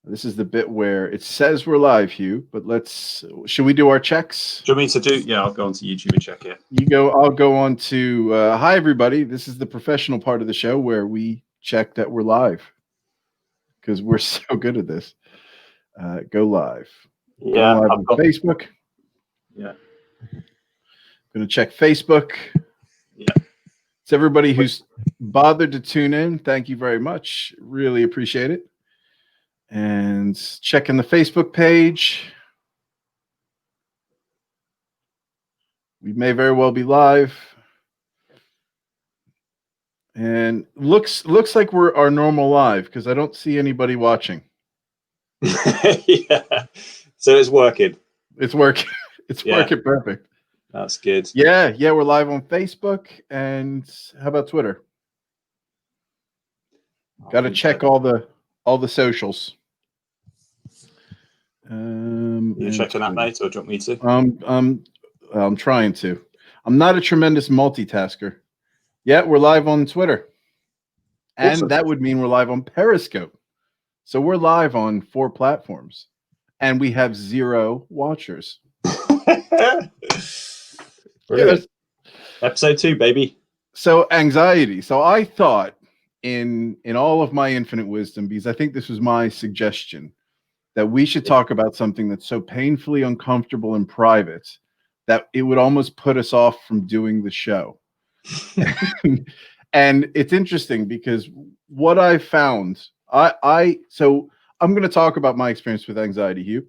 This is the bit where it says we're live, Huw, but should we do our checks? Do you want me to do? Yeah, I'll go onto YouTube and check it. I'll go on to, hi, everybody. This is the professional part of the show where we check that we're live because we're so good at this. Go live. Yeah. Live on Facebook. Yeah. Going to check Facebook. Yeah. It's everybody who's bothered to tune in. Thank you very much. Really appreciate it. And checking the Facebook page. We may very well be live. And looks like we're our normal live because I don't see anybody watching. Yeah. So it's working. It's working. It's working perfect. That's good. Yeah, we're live on Facebook. And how about Twitter? Got to check all the socials. You're checking that, mate, or do you want me to? I'm trying to. I'm not a tremendous multitasker. Yeah, we're live on Twitter. And awesome. That would mean we're live on Periscope. So we're live on 4 platforms. And we have 0 watchers. Yes. Episode 2, baby. So anxiety. So I thought in all of my infinite wisdom, because I think this was my suggestion, that we should talk about something that's so painfully uncomfortable and private that it would almost put us off from doing the show. And it's interesting because what I found, so I'm going to talk about my experience with anxiety, Huw.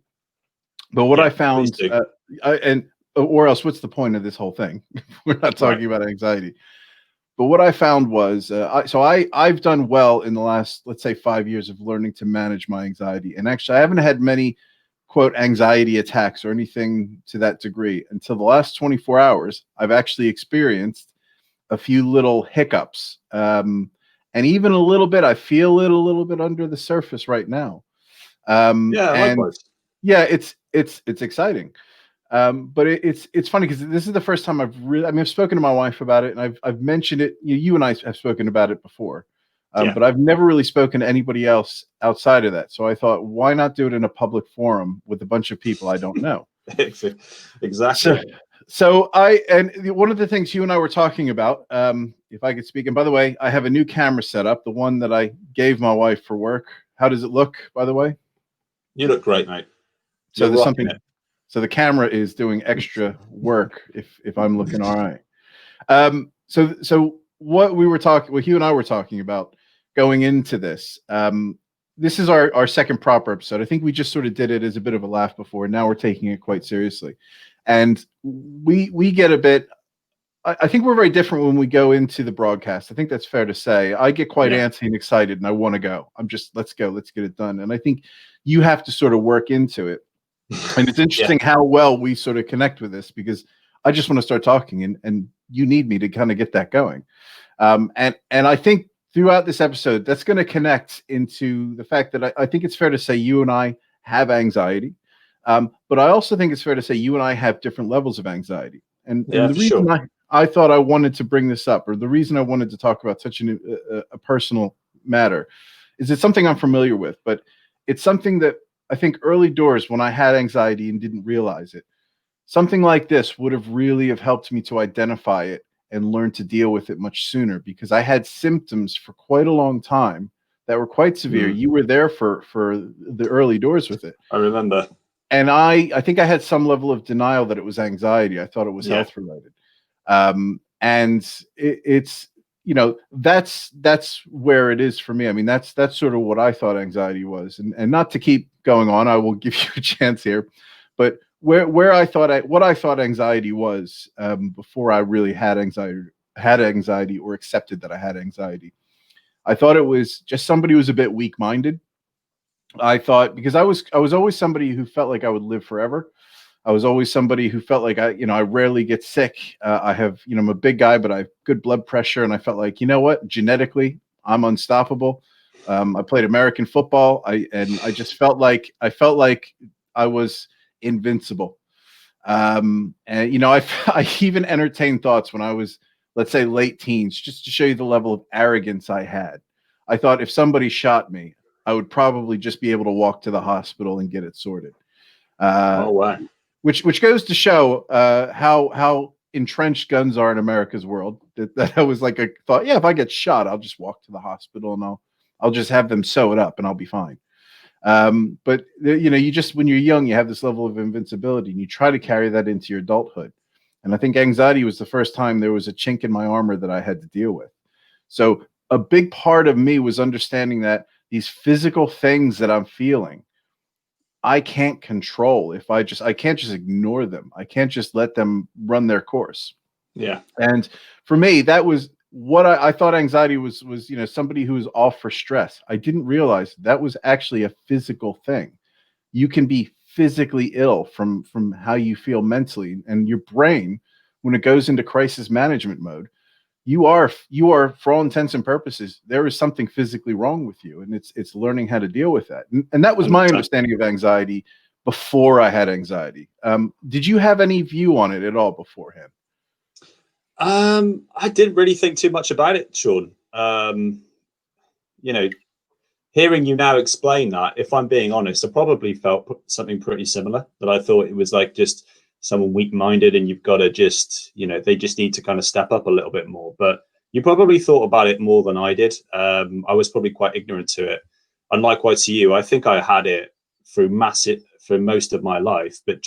But what I found, or else what's the point of this whole thing? We're not talking about anxiety. But what I found was, I've done well in the last, let's say, 5 years of learning to manage my anxiety. And actually, I haven't had many, quote, anxiety attacks or anything to that degree until the last 24 hours. I've actually experienced a few little hiccups. And even a little bit, I feel it a little bit under the surface right now. Likewise. Yeah, it's exciting. But it's funny because this is the first time I've spoken to my wife about it, and I've mentioned it. You and I have spoken about it before, but I've never really spoken to anybody else outside of that. So I thought, why not do it in a public forum with a bunch of people I don't know? Exactly. So one of the things you and I were talking about, if I could speak, and by the way, I have a new camera set up, the one that I gave my wife for work. How does it look, by the way? You look great, mate. So there's something. So the camera is doing extra work if I'm looking all right. So what Huw and I were talking about going into this, this is our second proper episode. I think we just sort of did it as a bit of a laugh before. Now we're taking it quite seriously. And we get a bit, I think we're very different when we go into the broadcast. I think that's fair to say. I get quite antsy and excited and I want to go. I'm just, let's go, let's get it done. And I think you have to sort of work into it. And it's interesting how well we sort of connect with this because I just want to start talking and you need me to kind of get that going. And I think throughout this episode, that's going to connect into the fact that I think it's fair to say you and I have anxiety. But I also think it's fair to say you and I have different levels of anxiety. And the reason I thought I wanted to bring this up, or the reason I wanted to talk about such a personal matter, is it's something I'm familiar with, but it's something that I think early doors when I had anxiety and didn't realize it, something like this would have really helped me to identify it and learn to deal with it much sooner because I had symptoms for quite a long time that were quite severe. You were there for the early doors with it. I remember. And I think I had some level of denial that it was anxiety. I thought it was health related. And it's, that's where it is for me. I mean, that's sort of what I thought anxiety was. And not to keep going on, I will give you a chance here, but what I thought anxiety was before I really had anxiety or accepted that I had anxiety. I thought it was just somebody who was a bit weak-minded. I thought because I was always somebody who felt like I would live forever. I was always somebody who felt like I rarely get sick. I have, I'm a big guy, but I have good blood pressure. And I felt like, genetically, I'm unstoppable. I played American football. I just felt like I was invincible. And, I even entertained thoughts when I was, let's say, late teens, just to show you the level of arrogance I had. I thought if somebody shot me, I would probably just be able to walk to the hospital and get it sorted. Oh, wow. Which goes to show how entrenched guns are in America's world. That was like a thought. Yeah, if I get shot, I'll just walk to the hospital and I'll just have them sew it up and I'll be fine. But you just, when you're young, you have this level of invincibility and you try to carry that into your adulthood. And I think anxiety was the first time there was a chink in my armor that I had to deal with. So a big part of me was understanding that these physical things that I'm feeling, I can't control. I can't just ignore them. I can't just let them run their course. Yeah. And for me, that was what I thought anxiety was, somebody who was off for stress. I didn't realize that was actually a physical thing. You can be physically ill from how you feel mentally, and your brain, when it goes into crisis management mode, you are for all intents and purposes, there is something physically wrong with you, and it's learning how to deal with that. And that was my understanding of anxiety before I had anxiety. Did you have any view on it at all beforehand? I didn't really think too much about it, Sean. Hearing you now explain that, if I'm being honest, I probably felt something pretty similar, that I thought it was like just someone weak-minded and you've got to just, they just need to kind of step up a little bit more. But you probably thought about it more than I did. I was probably quite ignorant to it. And likewise to you, I think I had it through most of my life, but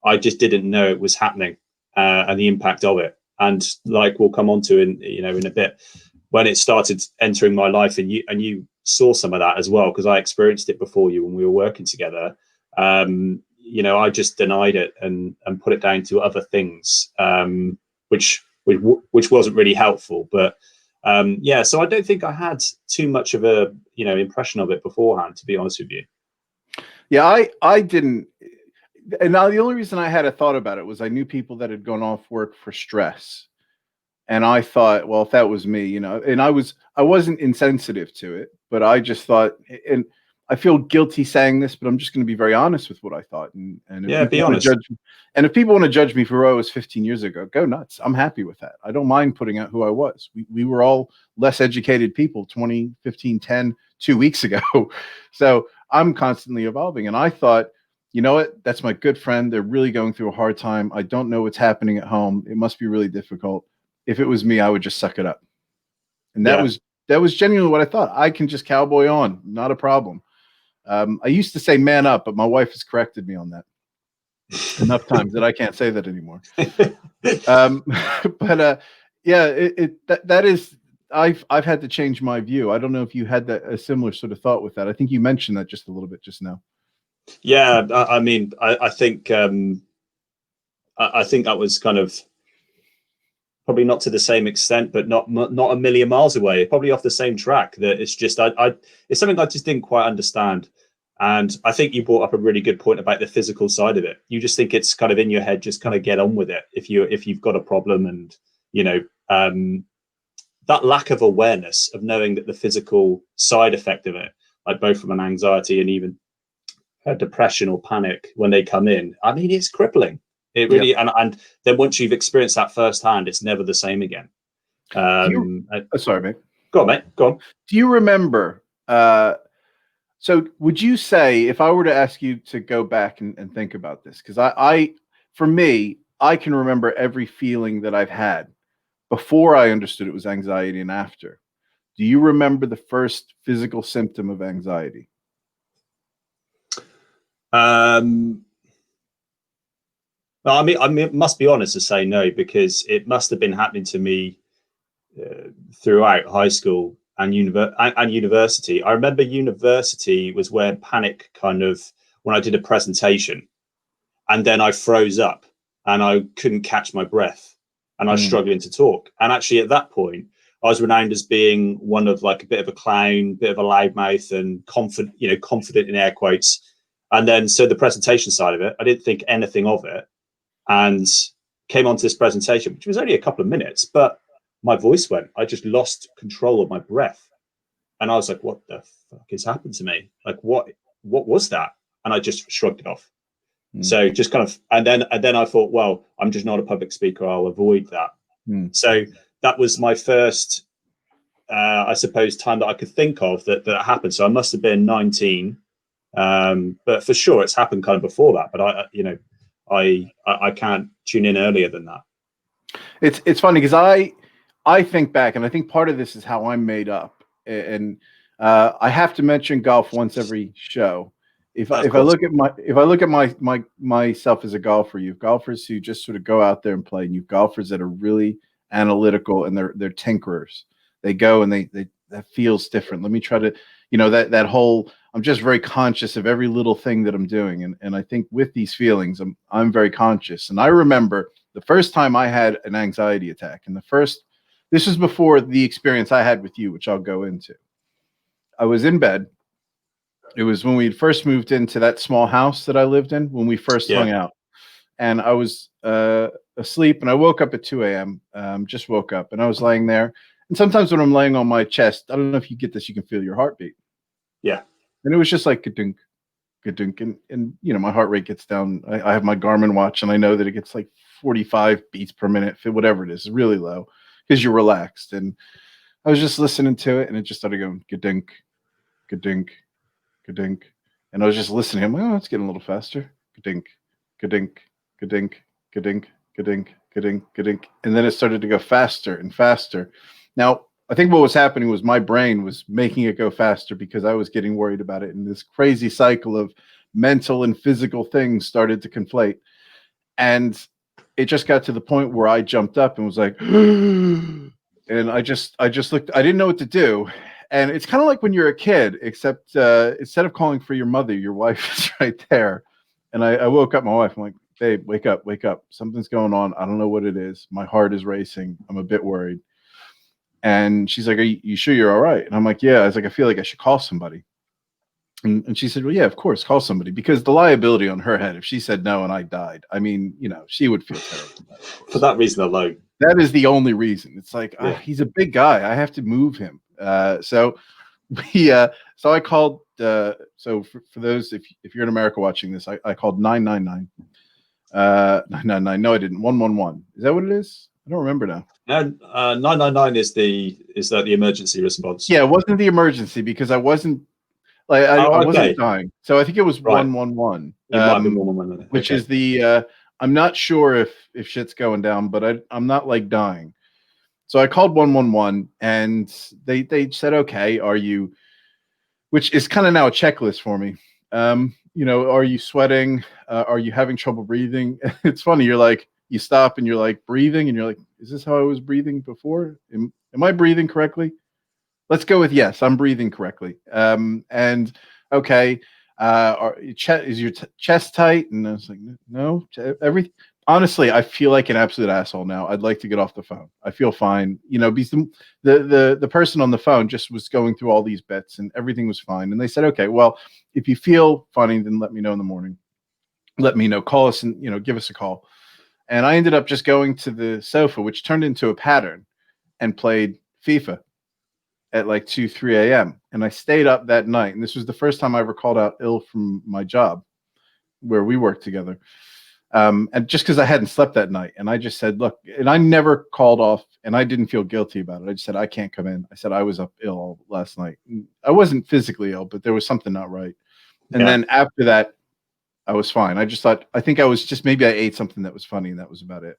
I just didn't know it was happening, and the impact of it. And like we'll come on to in a bit, when it started entering my life, and you saw some of that as well, because I experienced it before you when we were working together. I just denied it and put it down to other things, which wasn't really helpful. But so I don't think I had too much of a impression of it beforehand, to be honest with you. Yeah, I didn't. And now the only reason I had a thought about it was I knew people that had gone off work for stress. And I thought, well, if that was me, and I wasn't insensitive to it, but I just thought, and I feel guilty saying this, but I'm just going to be very honest with what I thought. And if be honest. If people want to judge me for who I was 15 years ago, go nuts. I'm happy with that. I don't mind putting out who I was. We were all less educated people 20, 15, 10, 2 weeks ago. So I'm constantly evolving. And I thought, you know what? That's my good friend. They're really going through a hard time. I don't know what's happening at home. It must be really difficult. If it was me, I would just suck it up. And that was genuinely what I thought. I can just cowboy on, not a problem. I used to say man up, but my wife has corrected me on that enough times that I can't say that anymore. I've had to change my view. I don't know if you had a similar sort of thought with that. I think you mentioned that just a little bit just now. Yeah, I mean, I think I think that was kind of probably not to the same extent, but not a million miles away. Probably off the same track. That it's just it's something I just didn't quite understand. And I think you brought up a really good point about the physical side of it. You just think it's kind of in your head, just kind of get on with it. If you've got a problem, and that lack of awareness of knowing that the physical side effect of it, like both from an anxiety and even a depression or panic when they come in, I mean, it's crippling. It really, and then once you've experienced that firsthand, it's never the same again. Sorry, mate. Go on, mate. Go on. Do you remember? So would you say, if I were to ask you to go back and think about this, because for me, I can remember every feeling that I've had before I understood it was anxiety and after. Do you remember the first physical symptom of anxiety? Well, I mean, must be honest to say no, because it must have been happening to me throughout high school and university. I remember university was where panic kind of, when I did a presentation, and then I froze up and I couldn't catch my breath and I was struggling to talk. And actually at that point, I was renowned as being one of like a bit of a clown, bit of a loudmouth, and confident in air quotes. And then, so the presentation side of it, I didn't think anything of it, and came onto this presentation, which was only a couple of minutes, but my voice went. I just lost control of my breath. And I was like, what the fuck has happened to me? Like, what was that? And I just shrugged it off. So just kind of, and then I thought, well, I'm just not a public speaker. I'll avoid that. So that was my first I suppose, time that I could think of that happened. So I must have been 19. But for sure, it's happened kind of before that. But I can't tune in earlier than that. It's funny because I think back, and I think part of this is how I'm made up, and I have to mention golf once every show. If I look at myself as a golfer, you have golfers who just sort of go out there and play, and you have golfers that are really analytical and they're tinkerers. They go and they that feels different. Let me try to, that whole. I'm just very conscious of every little thing that I'm doing, and I think with these feelings, I'm very conscious. And I remember the first time I had an anxiety attack, and this was before the experience I had with you, which I'll go into. I was in bed. It was when we first moved into that small house that I lived in, when we first hung out. And I was asleep, and I woke up at 2 a.m. Just woke up, and I was laying there. And sometimes when I'm laying on my chest, I don't know if you get this, you can feel your heartbeat. Yeah. And it was just like ka-dunk, ka-dunk. And my heart rate gets down. I have my Garmin watch, and I know that it gets like 45 beats per minute, whatever it is, really low because you're relaxed. And I was just listening to it, and it just started going ka-dunk, ka-dunk, ka-dunk. And I was just listening. I'm like, oh, it's getting a little faster. Ka-dunk, ka-dunk, ka-dunk, ka-dunk, ka-dunk, ka-dunk, ka-dunk. And then it started to go faster and faster. Now, I think what was happening was my brain was making it go faster because I was getting worried about it. And this crazy cycle of mental and physical things started to conflate. And it just got to the point where I jumped up and was like, and I just looked, I didn't know what to do. And it's kind of like when you're a kid, except instead of calling for your mother, your wife is right there. And I woke up my wife. I'm like, babe, wake up. Something's going on. I don't know what it is. My heart is racing. I'm a bit worried. And she's like, are you sure you're all right? And I'm like, yeah. I was like, I feel like I should call somebody. And she said, well, yeah, of course, call somebody, because the liability on her head, if she said no and I died, I mean, she would feel terrible. For that reason alone. That is the only reason. It's like, he's a big guy. I have to move him. So I called, so for those, if you're in America watching this, I called 999, 999. No, I didn't. 111. Is that what it is? I don't remember now. And 999 is that the emergency response? Yeah, it wasn't the emergency because I wasn't like I wasn't dying. So I think it was 111. It might have been 111, which is the I'm not sure if shit's going down, but I'm not like dying. So I called 111, and they said, okay, are you? Which is kind of now a checklist for me. Are you sweating? Are you having trouble breathing? It's funny. You're like, you stop and you're like breathing, and you're like, is this how I was breathing before? Am I breathing correctly? Let's go with yes, I'm breathing correctly. And okay, is your chest tight? And I was like, no, everything. Honestly, I feel like an absolute asshole now. I'd like to get off the phone. I feel fine, because the person on the phone just was going through all these bits, and everything was fine. And they said, okay, well, if you feel funny, then let me know in the morning. Let me know. Call us and give us a call. And I ended up just going to the sofa, which turned into a pattern, and played FIFA at like 2, 3 a.m. And I stayed up that night. And this was the first time I ever called out ill from my job where we worked together. And just because I hadn't slept that night. And I just said, look, and I never called off, and I didn't feel guilty about it. I just said, I can't come in. I said, I was up ill last night. I wasn't physically ill, but there was something not right. And then after that, I was fine. I just thought, I think I was just, maybe I ate something that was funny, and that was about it.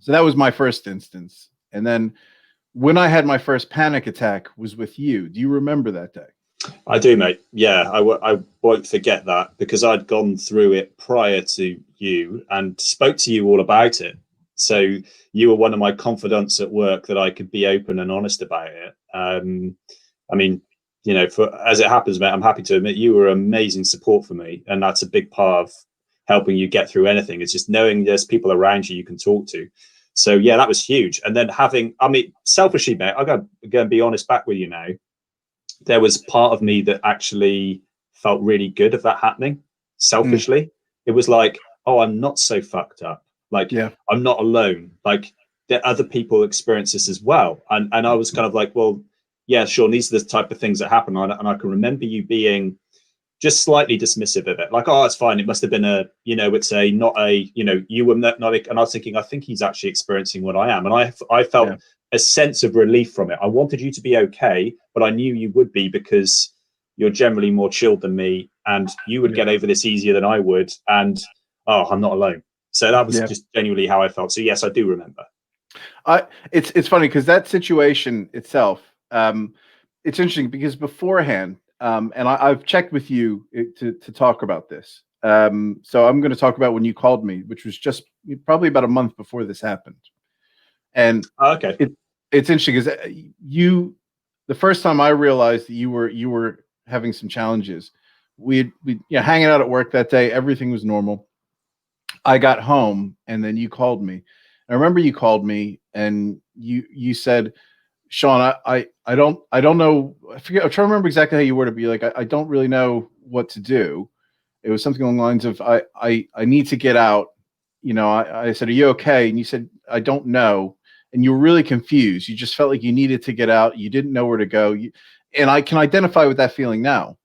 So that was my first instance. And then when I had my first panic attack was with you. Do you remember that day? I do, mate. Yeah, I won't forget that, because I'd gone through it prior to you and spoke to you all about it. So you were one of my confidants at work that I could be open and honest about it. I mean, as it happens, mate, I'm happy to admit you were amazing support for me. And that's a big part of helping you get through anything. It's just knowing there's people around you can talk to. So, yeah, that was huge. And then selfishly, mate, I'm going to be honest back with you now. There was part of me that actually felt really good of that happening. Selfishly, It was like, oh, I'm not so fucked up. Like, I'm not alone. Like, there other people experience this as well. And I was kind of like, well, yeah, sure. These are the type of things that happen. And I can remember you being just slightly dismissive of it, like, oh, it's fine. It must have been it's a not a, you were not. And I was thinking, I think he's actually experiencing what I am, and I felt a sense of relief from it. I wanted you to be okay, but I knew you would be because you're generally more chilled than me, and you would get over this easier than I would. And I'm not alone. So that was just genuinely how I felt. So yes, I do remember. It's funny because that situation itself, it's interesting because beforehand, and I've checked with you to talk about this. So I'm going to talk about when you called me, which was just probably about a month before this happened. And okay, it's interesting because the first time I realized that you were having some challenges, we hanging out at work that day, everything was normal. I got home and then you called me. I remember you called me and you said, Sean, I don't know. I forget. I'm trying to remember exactly how you worded it. But you're like, I don't really know what to do. It was something along the lines of, I need to get out. I said, are you okay? And you said, I don't know. And you were really confused. You just felt like you needed to get out. You didn't know where to go. And I can identify with that feeling now.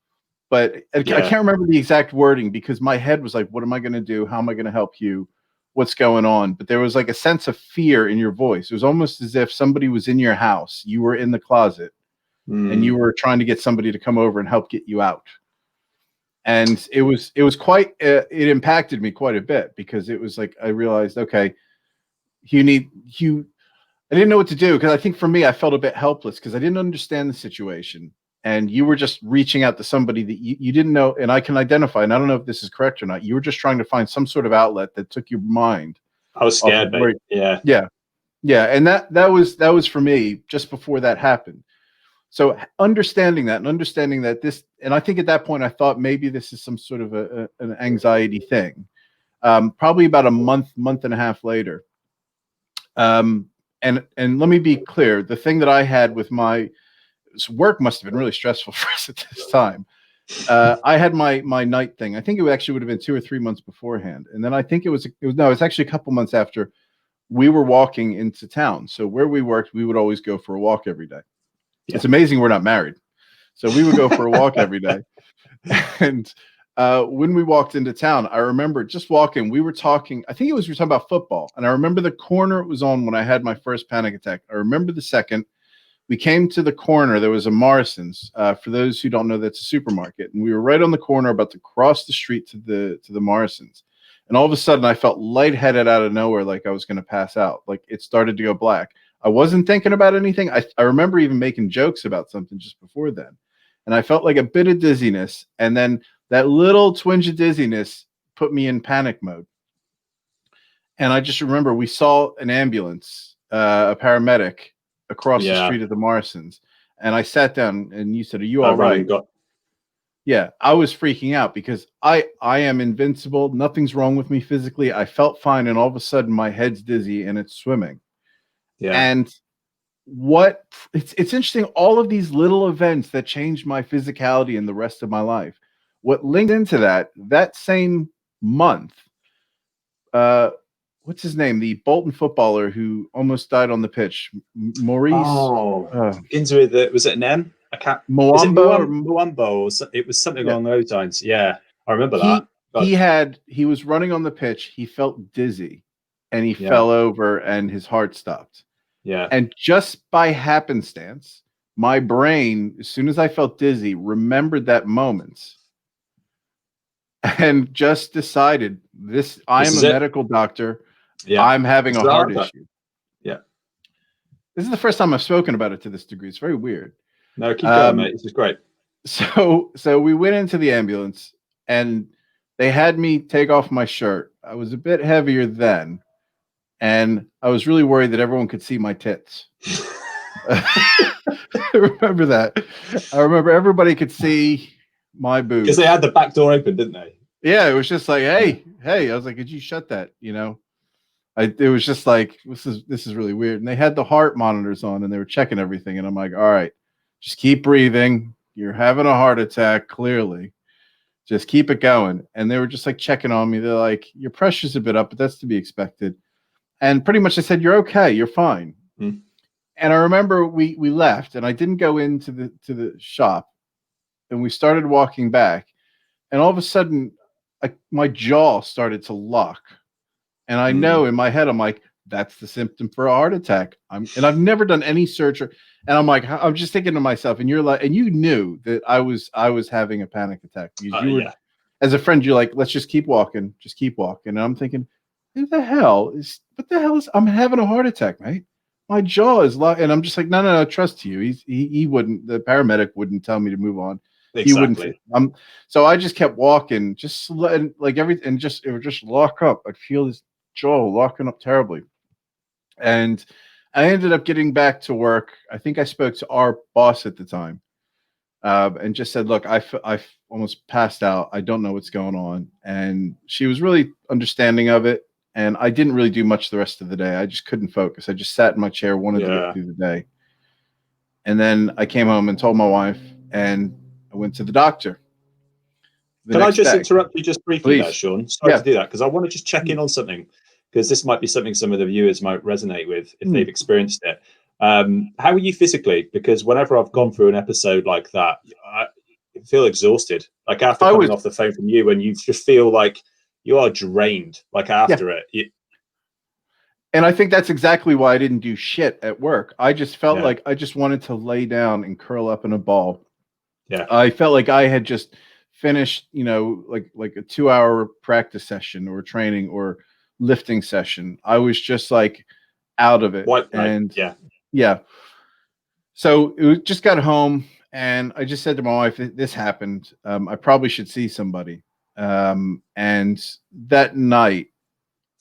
But I can't remember the exact wording because my head was like, what am I going to do? How am I going to help you? What's going on? But there was like a sense of fear in your voice. It was almost as if somebody was in your house. You were in the closet and you were trying to get somebody to come over and help get you out. And it was quite, it impacted me quite a bit because it was like, I realized, okay, I didn't know what to do because I think for me, I felt a bit helpless because I didn't understand the situation. And you were just reaching out to somebody that you didn't know. And I can identify, and I don't know if this is correct or not. You were just trying to find some sort of outlet that took your mind. I was scared, mate. Yeah. And that was for me just before that happened. So understanding that this, and I think at that point I thought maybe this is some sort of an anxiety thing. Probably about a month and a half later. And let me be clear, the thing that I had with my work must have been really stressful for us at this time. I had my night thing. I think it actually would have been 2 or 3 months beforehand. And then I think it's actually a couple months after we were walking into town. So where we worked, we would always go for a walk every day. Yeah. It's amazing we're not married. So we would go for a walk every day. And when we walked into town, I remember just walking, we were talking, we were talking about football. And I remember the corner it was on when I had my first panic attack. I remember the second. We came to the corner. There was a Morrison's. For those who don't know, that's a supermarket. And we were right on the corner about to cross the street to the Morrison's. And all of a sudden, I felt lightheaded out of nowhere, like I was going to pass out. Like it started to go black. I wasn't thinking about anything. I remember even making jokes about something just before then. And I felt like a bit of dizziness. And then that little twinge of dizziness put me in panic mode. And I just remember we saw an ambulance, a paramedic, across the street at the Morrison's. And I sat down and you said, are you all right? Yeah, I was freaking out because I am invincible. Nothing's wrong with me physically. I felt fine. And all of a sudden my head's dizzy and it's swimming. Yeah. And it's interesting. All of these little events that changed my physicality and the rest of my life, what linked into that same month, what's his name? The Bolton footballer who almost died on the pitch. Maurice. Begins with was it an M? I can't. Muambo. It was something along those lines. Yeah, I remember that. He was running on the pitch. He felt dizzy, and he fell over, and his heart stopped. Yeah. And just by happenstance, my brain, as soon as I felt dizzy, remembered that moment. And just decided I am a medical doctor. Yeah. I'm having a heart issue. Yeah. This is the first time I've spoken about it to this degree. It's very weird. No, keep going, mate. This is great. So we went into the ambulance and they had me take off my shirt. I was a bit heavier then. And I was really worried that everyone could see my tits. I remember that. I remember everybody could see my boobs. Because they had the back door open, didn't they? Yeah, it was just like, hey. I was like, could you shut that? It was just like, this is really weird. And they had the heart monitors on and they were checking everything. And I'm like, all right, just keep breathing. You're having a heart attack, clearly. Just keep it going. And they were just like checking on me. They're like, your pressure's a bit up, but that's to be expected. And pretty much I said, you're okay, you're fine. And I remember we left and I didn't go into the shop and we started walking back. and all of a sudden, my jaw started to lock, and I know in my head I'm like, that's the symptom for a heart attack. And I've never done any surgery, and I'm like, I'm just thinking to myself, and you're like, and you knew that I was having a panic attack because you were, Yeah. as a friend, you're like, let's just keep walking, and I'm thinking, what the hell is I'm having a heart attack, mate. My jaw is locked, and I'm just like, no, trust you. He wouldn't. The paramedic wouldn't tell me to move on. He wouldn't. Exactly. So I just kept walking, just letting like everything, and it would just lock up. I'd feel this jaw locking up terribly, and I ended up getting back to work. I think I spoke to our boss at the time, and just said, "Look, I almost passed out. I don't know what's going on." And she was really understanding of it. And I didn't really do much the rest of the day. I just couldn't focus. I just sat in my chair, wanted to get through the day. And then I came home and told my wife, and I went to the doctor. Can I just interrupt you just briefly there, Sean? Sorry to do that, because I want to just check in on something, because this might be something some of the viewers might resonate with if they've experienced it. How are you physically? Because whenever I've gone through an episode like that, I feel exhausted. Like after coming off the phone from you, and you just feel like you are drained. Like after it. And I think that's exactly why I didn't do shit at work. I just felt like I just wanted to lay down and curl up in a ball. Yeah. I felt like I had just finished, like a 2-hour practice session or training or lifting session. I was just like out of it. Yeah. So just got home, and I just said to my wife, this happened. I probably should see somebody. And that night,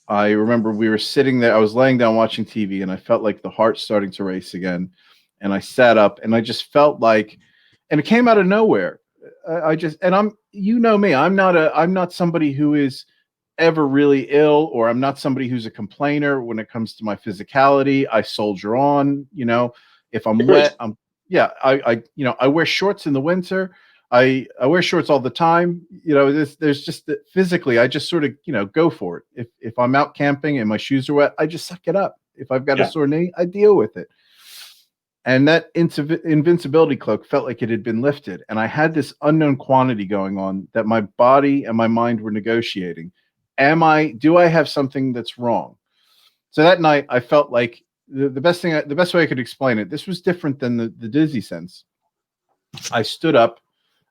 I remember we were sitting there. I was laying down watching TV, and I felt like the heart starting to race again. And I sat up, and I just felt like, and it came out of nowhere. I'm me. I'm not somebody who is ever really ill, or I'm not somebody who's a complainer when it comes to my physicality. I soldier on. If I'm wet, I wear shorts in the winter. I wear shorts all the time. There's just physically, I just sort of, go for it. If I'm out camping and my shoes are wet, I just suck it up. If I've got a sore knee, I deal with it. And that invincibility cloak felt like it had been lifted. And I had this unknown quantity going on that my body and my mind were negotiating. Do I have something that's wrong? So that night I felt like the best way I could explain it, this was different than the dizzy sense. I stood up,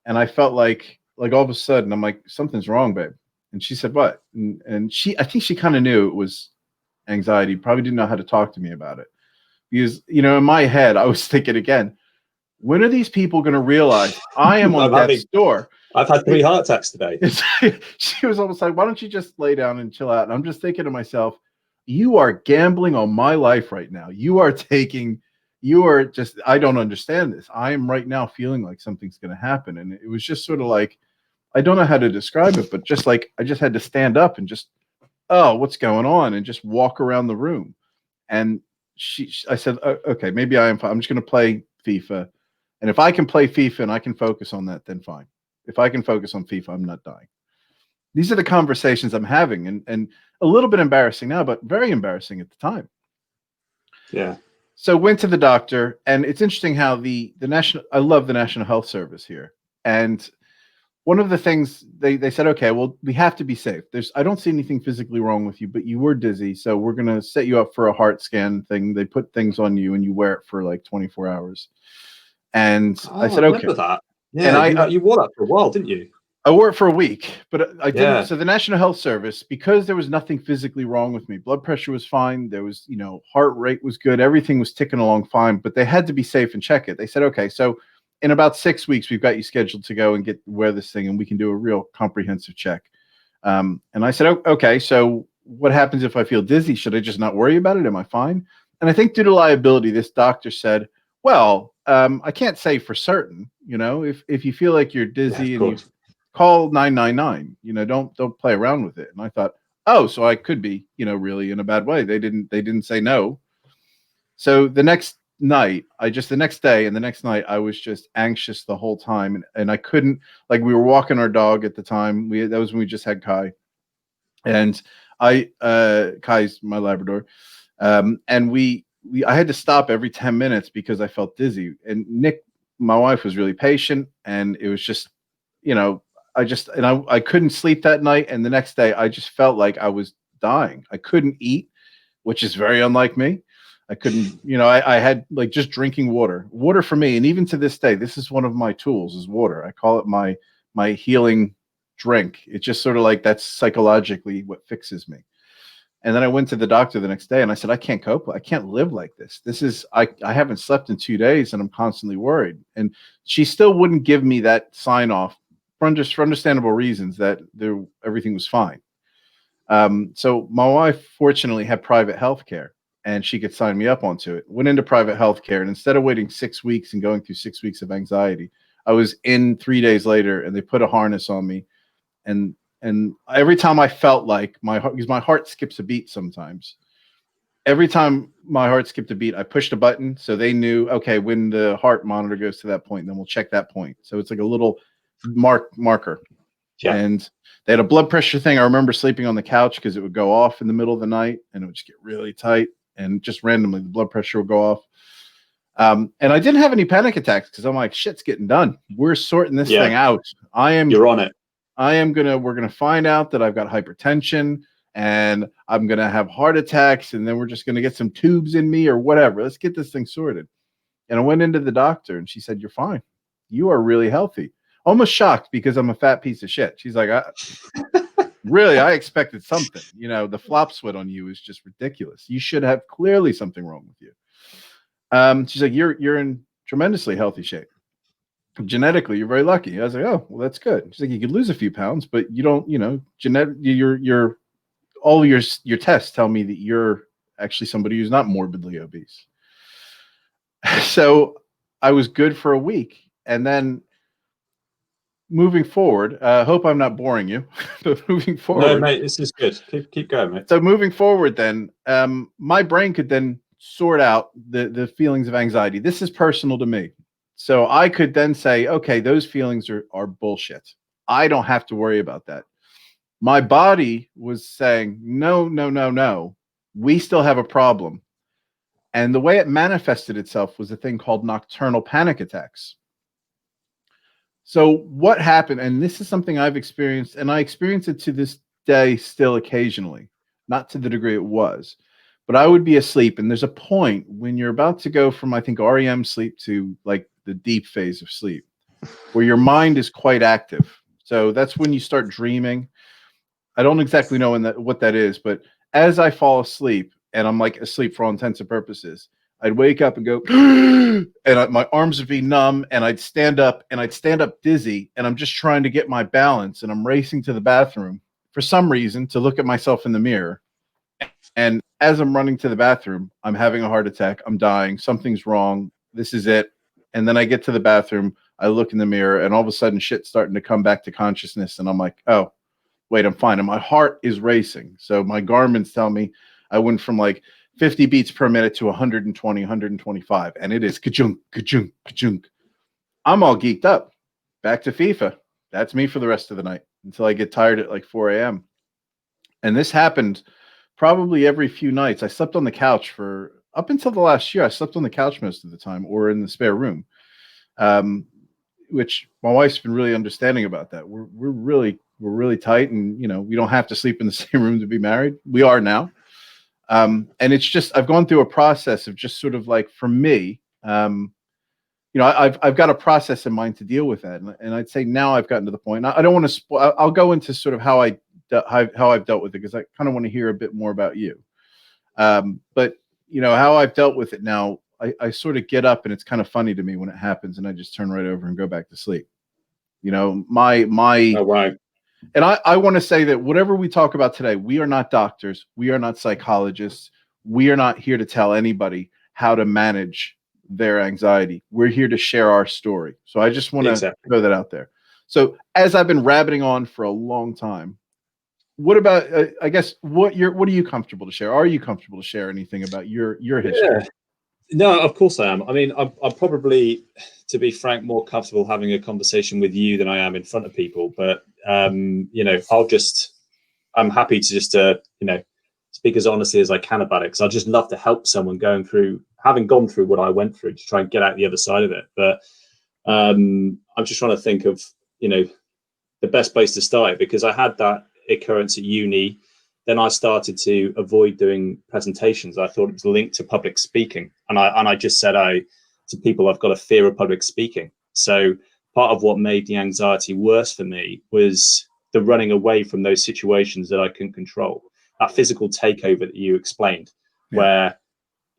and I felt like all of a sudden I'm like, something's wrong, babe. And she said, what? And I think she kind of knew it was anxiety, probably didn't know how to talk to me about it. Because, in my head, I was thinking again, when are these people going to realize I am on death's door? I've had 3 heart attacks today. She was almost like, why don't you just lay down and chill out? And I'm just thinking to myself, you are gambling on my life right now. I don't understand this. I am right now feeling like something's going to happen. And it was just sort of like, I don't know how to describe it, but just like, I just had to stand up and just, oh, what's going on? And just walk around the room. And I said, okay, maybe I am fine. I'm just going to play FIFA. And if I can play FIFA and I can focus on that, then fine. If I can focus on FIFA, I'm not dying. These are the conversations I'm having, and a little bit embarrassing now, but very embarrassing at the time. Yeah. So went to the doctor, and it's interesting how I love the National Health Service here. And one of the things they said, okay, well, we have to be safe. I don't see anything physically wrong with you, but you were dizzy. So we're going to set you up for a heart scan thing. They put things on you and you wear it for like 24 hours. And I said, okay. That. Yeah. And you wore that for a while, didn't you? I wore it for a week, but I didn't. Yeah. So the National Health Service, because there was nothing physically wrong with me, blood pressure was fine. There was, heart rate was good. Everything was ticking along fine, but they had to be safe and check it. They said, okay, so in about 6 weeks, we've got you scheduled to go and wear this thing, and we can do a real comprehensive check. And I said, okay, so what happens if I feel dizzy? Should I just not worry about it? Am I fine? And I think due to liability, this doctor said, well, I can't say for certain, if you feel like you're dizzy and you call 999, don't play around with it. And I thought, oh, so I could be, really in a bad way. They didn't say no. So the next night, the next day and the next night, I was just anxious the whole time. And I couldn't, like, we were walking our dog at the time. That was when we just had Kai. And Kai's my Labrador. And I had to stop every 10 minutes because I felt dizzy. And Nick, my wife, was really patient. And it was just, I couldn't sleep that night. And the next day I just felt like I was dying. I couldn't eat, which is very unlike me. I couldn't, I had like just drinking water for me. And even to this day, this is one of my tools is water. I call it my healing drink. It's just sort of like that's psychologically what fixes me. And then I went to the doctor the next day and I said, I can't cope. I can't live like this. I haven't slept in 2 days and I'm constantly worried. And she still wouldn't give me that sign off for understandable reasons that everything was fine. So my wife fortunately had private health care and she could sign me up onto it. Went into private health care. And instead of waiting 6 weeks and going through 6 weeks of anxiety, I was in 3 days later and they put a harness on me. And every time I felt like because my heart skips a beat sometimes. Every time my heart skipped a beat, I pushed a button so they knew, okay, when the heart monitor goes to that point, then we'll check that point. So it's like a little marker. Yeah. And they had a blood pressure thing. I remember sleeping on the couch because it would go off in the middle of the night and it would just get really tight and just randomly the blood pressure would go off. And I didn't have any panic attacks because I'm like, shit's getting done. We're sorting this thing out. You're on it. We're gonna find out that I've got hypertension and I'm gonna have heart attacks, and then we're just gonna get some tubes in me or whatever. Let's get this thing sorted. And I went into the doctor and she said, you're fine. You are really healthy. Almost shocked because I'm a fat piece of shit. She's like, really, I expected something. The flop sweat on you is just ridiculous. You should have clearly something wrong with you. She's like, you're in tremendously healthy shape. Genetically, you're very lucky. I was like, oh, well, that's good. She's like, you could lose a few pounds, but you don't, you're all your tests tell me that you're actually somebody who's not morbidly obese. So I was good for a week. And then moving forward, hope I'm not boring you, but moving forward. No, mate, this is good. Keep going, mate. So moving forward, then my brain could then sort out the feelings of anxiety. This is personal to me. So I could then say, okay, those feelings are bullshit. I don't have to worry about that. My body was saying, no, no, no, no. We still have a problem. And the way it manifested itself was a thing called nocturnal panic attacks. So what happened, and this is something I've experienced, and I experience it to this day still occasionally, not to the degree it was, but I would be asleep. And there's a point when you're about to go from, I think, REM sleep to like the deep phase of sleep where your mind is quite active. So that's when you start dreaming. I don't exactly know what that is, but as I fall asleep and I'm like asleep for all intents and purposes, I'd wake up and go, and my arms would be numb and I'd stand up dizzy and I'm just trying to get my balance and I'm racing to the bathroom for some reason to look at myself in the mirror. And as I'm running to the bathroom, I'm having a heart attack. I'm dying. Something's wrong. This is it. And then I get to the bathroom, I look in the mirror and all of a sudden shit's starting to come back to consciousness. And I'm like, oh, wait, I'm fine. And my heart is racing. So my Garmin's tell me I went from like 50 beats per minute to 120, 125. And it is ka-junk, ka-junk, ka-junk. I'm all geeked up. Back to FIFA. That's me for the rest of the night until I get tired at like 4 a.m. And this happened probably every few nights. I slept on the couch for up until the last year. I slept on the couch most of the time or in the spare room, which my wife's been really understanding about that. We're really tight, and we don't have to sleep in the same room to be married. We are now. And it's just, I've gone through a process of just sort of like, for me, I've got a process in mind to deal with that. And I'd say now I've gotten to the point, I don't want to, I'll go into sort of how I've dealt with it, because I kind of want to hear a bit more about you. But how I've dealt with it now, I sort of get up and it's kind of funny to me when it happens and I just turn right over and go back to sleep. Oh, right. And I want to say that whatever we talk about today, we are not doctors. We are not psychologists. We are not here to tell anybody how to manage their anxiety. We're here to share our story. So I just want to throw that out there. So as I've been rabbiting on for a long time, what about, I guess, what are you comfortable to share? Are you comfortable to share anything about your history? Yeah. No, of course I am. I mean, I'm probably, to be frank, more comfortable having a conversation with you than I am in front of people. But, I'm happy to just, speak as honestly as I can about it, because I just love to help someone having gone through what I went through, to try and get out the other side of it. But I'm just trying to think of, the best place to start it, because I had that occurrence at uni. Then I started to avoid doing presentations. I thought it was linked to public speaking. And I just said to people, I've got a fear of public speaking. So part of what made the anxiety worse for me was the running away from those situations that I couldn't control. That physical takeover that you explained, where,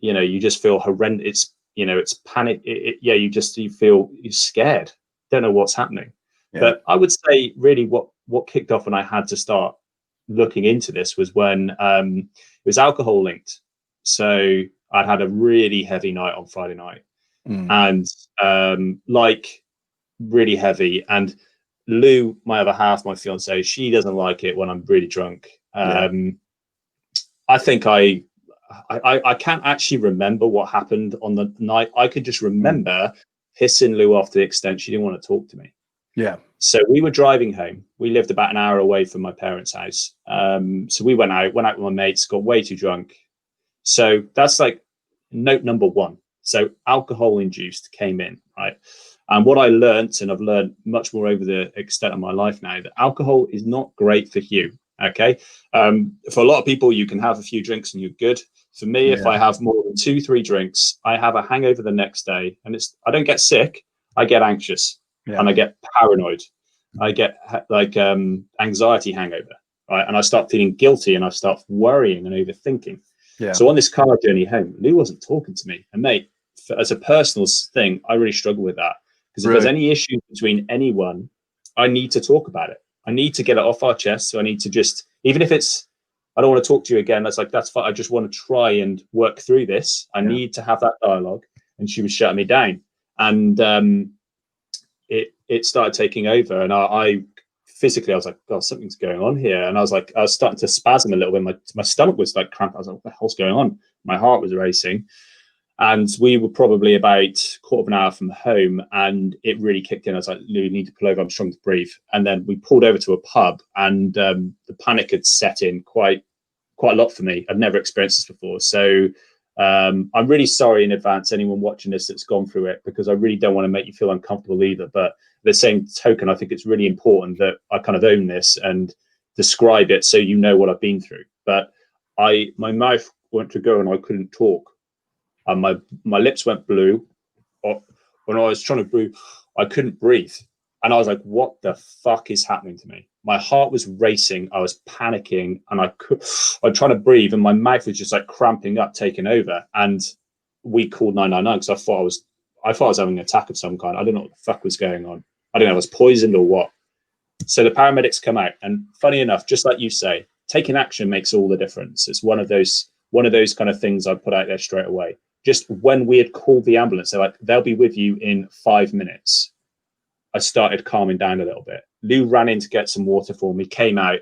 you just feel horrendous. It's panic. You feel you're scared. Don't know what's happening. Yeah. But I would say really what kicked off when I had to start looking into this was when it was alcohol linked. So I'd had a really heavy night on Friday night, and really heavy. And Lou, my other half, my fiance, she doesn't like it when I'm really drunk. I think I can't actually remember what happened on the night. I could just remember pissing Lou off to the extent she didn't want to talk to me. Yeah. So we were driving home. We lived about an hour away from my parents' house. So we went out with my mates, got way too drunk. So that's like note number one. So alcohol induced came in, right? And what I learned, and I've learned much more over the extent of my life now, that alcohol is not great for you. Okay. For a lot of people, you can have a few drinks and you're good. For me, if I have more than 2-3 drinks, I have a hangover the next day, and I don't get sick. I get anxious and I get paranoid. I get anxiety hangover, right? And I start feeling guilty and I start worrying and overthinking. Yeah. So on this car journey home, Lou wasn't talking to me. And mate, as a personal thing, I really struggle with that, because if there's any issue between anyone, I need to talk about it. I need to get it off our chest. So I need to just, even if it's, I don't want to talk to you again. That's fine. I just want to try and work through this. I need to have that dialogue. And she was shutting me down. And it started taking over. And I physically, I was like, God, something's going on here. And I was starting to spasm a little bit. My stomach was like cramped. I was like, what the hell's going on? My heart was racing. And we were probably about quarter of an hour from home, and it really kicked in. I was like, Lou, you need to pull over. I'm struggling to breathe. And then we pulled over to a pub, and the panic had set in quite a lot for me. I'd never experienced this before. So I'm really sorry in advance, anyone watching this that's gone through it, because I really don't want to make you feel uncomfortable either. But the same token, I think it's really important that I kind of own this and describe it so you know what I've been through. But my mouth went to go and I couldn't talk. And my lips went blue. When I was trying to breathe, I couldn't breathe. And I was like, what the fuck is happening to me? My heart was racing. I was panicking, and I'm trying to breathe, and my mouth was just like cramping up, taking over. And we called 999 because I thought I was having an attack of some kind. I don't know what the fuck was going on. I don't know if I was poisoned or what. So the paramedics come out, and funny enough, just like you say, taking action makes all the difference. It's one of those kind of things I put out there straight away. Just when we had called the ambulance, they're like, they'll be with you in 5 minutes. I started calming down a little bit. Lou ran in to get some water for me, came out,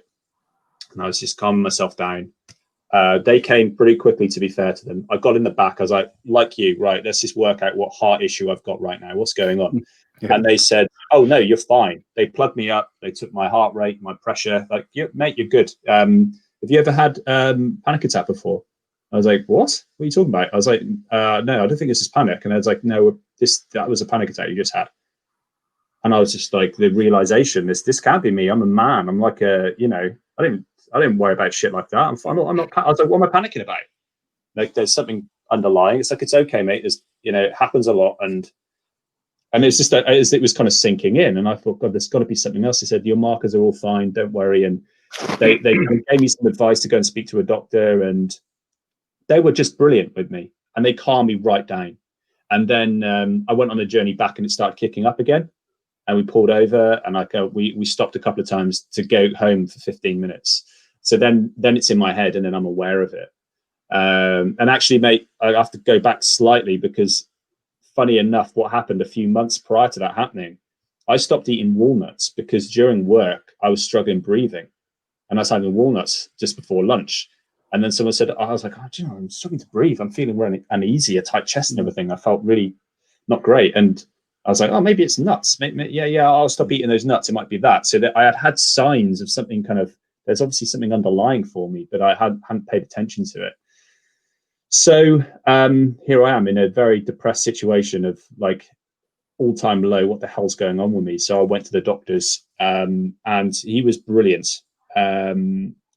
and I was just calming myself down. They came pretty quickly, to be fair to them. I got in the back. I was like you, right, let's just work out what heart issue I've got right now. What's going on? Yeah. And they said, oh, no, you're fine. They plugged me up. They took my heart rate, my pressure. Like, mate, you're good. Have you ever had panic attack before? I was like, what are you talking about? I was like, no, I don't think this is panic. And I was like, no, that was a panic attack you just had. And I was just like, the realization, this can't be me. I'm a man. I'm like I didn't worry about shit like that. I'm not. I was like, what am I panicking about? Like, there's something underlying. It's like, it's okay, mate. It happens a lot. And it's just that it was kind of sinking in. And I thought, God, there's got to be something else. He said, your markers are all fine. Don't worry. And they gave me some advice to go and speak to a doctor, and they were just brilliant with me, and they calmed me right down. And then I went on the journey back, and it started kicking up again. And we pulled over, and we stopped a couple of times to go home for 15 minutes. So then it's in my head, and then I'm aware of it. And actually, mate, I have to go back slightly, because funny enough, what happened a few months prior to that happening, I stopped eating walnuts because during work I was struggling breathing, and I was having walnuts just before lunch. And then someone said, I was like, oh, do you know, I'm struggling to breathe. I'm feeling really uneasy, a tight chest and everything. I felt really not great. And I was like, oh, maybe it's nuts. Yeah, I'll stop eating those nuts. It might be that. So that I had signs of something there's obviously something underlying for me, but I hadn't paid attention to it. So here I am in a very depressed situation of like, all-time low. What the hell's going on with me? So I went to the doctors, and he was brilliant.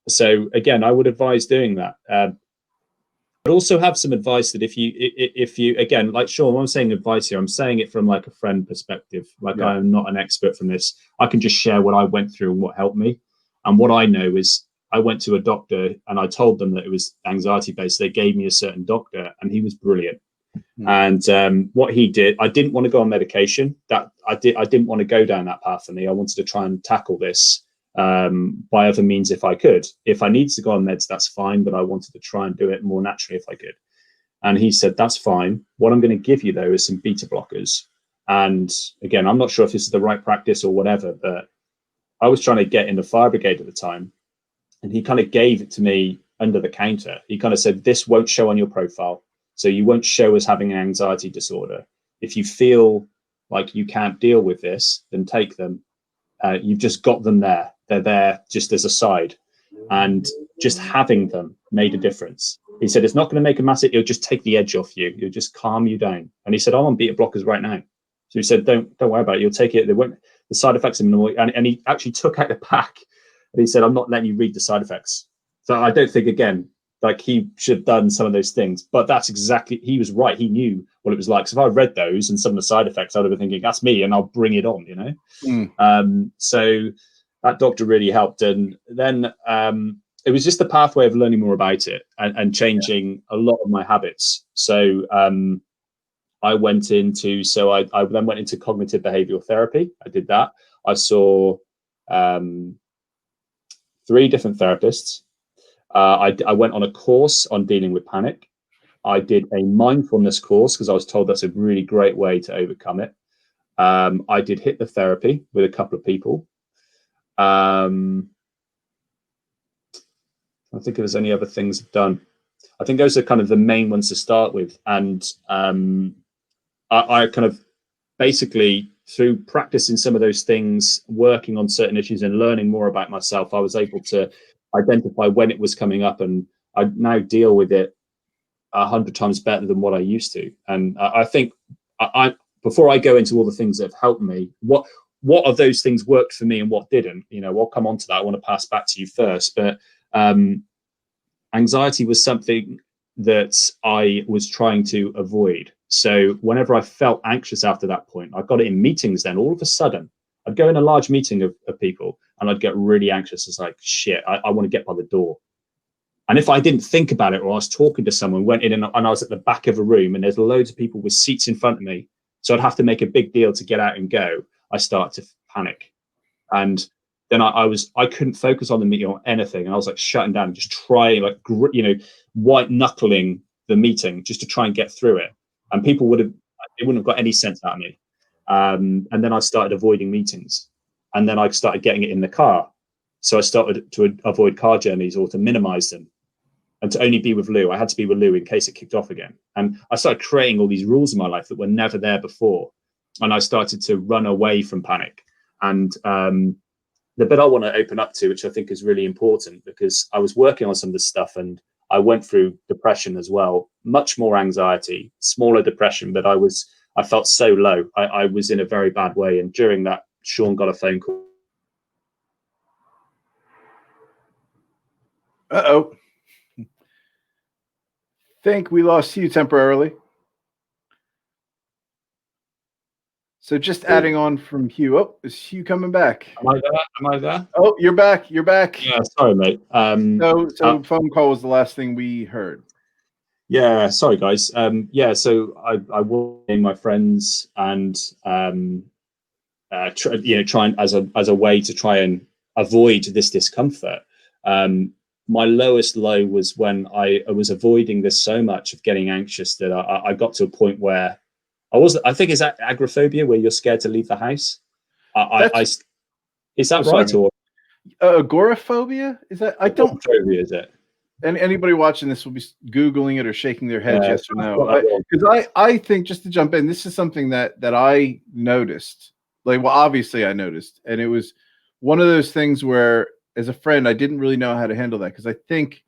So again, I would advise doing that. But also have some advice that if you again, like Sean, when I'm saying advice here, I'm saying it from like a friend perspective. Like, Yeah. I'm not an expert from this. I can just share what I went through and what helped me. And what I know is I went to a doctor and I told them that it was anxiety based. They gave me a certain doctor and he was brilliant. And what he did, I didn't want to go on medication. That I didn't want to go down that path for me. I wanted to try and tackle this by other means if I could. If I needed to go on meds, that's fine, but I wanted to try and do it more naturally if I could. And he said, that's fine. What I'm going to give you, though, is some beta blockers. And again, I'm not sure if this is the right practice or whatever, but I was trying to get in the fire brigade at the time. And he kind of gave it to me under the counter. He kind of said, this won't show on your profile. So you won't show as having an anxiety disorder. If you feel like you can't deal with this, then take them. You've just got them there. They're there just as a side. And just having them made a difference. He said, it's not going to make a massive, it'll just take the edge off you. It'll just calm you down. And he said, I'm on beta blockers right now. So he said, don't worry about it. You'll take it. They won't, the side effects are minimal. And he actually took out the pack and he said, I'm not letting you read the side effects. So I don't think, again, like he should have done some of those things, but that's exactly, he was right. He knew what it was like. So if I read those and some of the side effects, I'd have been thinking, that's me, and I'll bring it on, you know? So that doctor really helped. And then it was just the pathway of learning more about it and changing a lot of my habits. So I went into, I then went into cognitive behavioral therapy. I did that. I saw 3 different therapists. I went on a course on dealing with panic. I did a mindfulness course because I was told that's a really great way to overcome it. I did hypnotherapy with a couple of people. I think if there's any other things I've done. I think those are kind of the main ones to start with. And I kind of basically, through practicing some of those things, working on certain issues and learning more about myself, I was able to identify when it was coming up, and I now deal with it 100 times better than what I used to. And I think before I go into all the things that have helped me, what of those things worked for me and what didn't, you know, I'll come on to that. I want to pass back to you first, but anxiety was something that I was trying to avoid. So whenever I felt anxious after that point, I got it in meetings. Then all of a sudden I'd go in a large meeting of people and I'd get really anxious. It's like, shit, I want to get by the door. And if I didn't think about it, or I was talking to someone, went in and I was at the back of a room and there's loads of people with seats in front of me, so I'd have to make a big deal to get out and go, I started to panic. And then I couldn't focus on the meeting or anything. And I was like shutting down, just trying, like, you know, white knuckling the meeting just to try and get through it. And people wouldn't have got any sense out of me. And then I started avoiding meetings, and then I started getting it in the car. So I started to avoid car journeys or to minimize them, and to only be with Lou. I had to be with Lou in case it kicked off again. And I started creating all these rules in my life that were never there before. And I started to run away from panic. And the bit I want to open up to, which I think is really important, because I was working on some of this stuff and I went through depression as well, much more anxiety, smaller depression, but I felt so low. I was in a very bad way. And during that, Sean got a phone call. Uh-oh. Think we lost you temporarily. So just adding on from Huw. Oh, is Huw coming back? Am I there? Am I there? Oh, you're back. You're back. Yeah, sorry, mate. So phone call was the last thing we heard. Yeah, sorry, guys. So I was with my friends and trying as a way to try and avoid this discomfort. My lowest low was when I was avoiding this so much of getting anxious that I got to a point where I think, is that agoraphobia, where you're scared to leave the house? Is that right? Or agoraphobia? Is that? I don't. Agoraphobia, is it? And anybody watching this will be Googling it or shaking their heads, yes or no. Because I think, just to jump in, this is something that I noticed. Like, well, obviously I noticed. And it was one of those things where, as a friend, I didn't really know how to handle that. Because I think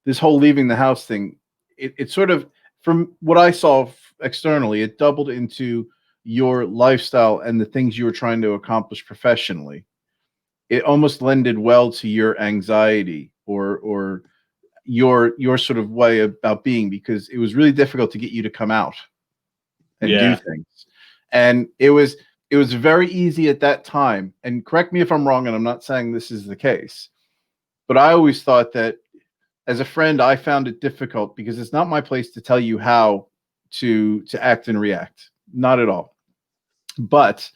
this whole leaving the house thing, it sort of, from what I saw externally, it doubled into your lifestyle and the things you were trying to accomplish professionally, it almost lended well to your anxiety or your sort of way about being, because it was really difficult to get you to come out and do things. And it was very easy at that time. And correct me if I'm wrong, and I'm not saying this is the case, but I always thought that as a friend, I found it difficult because it's not my place to tell you how to act and react. Not at all. But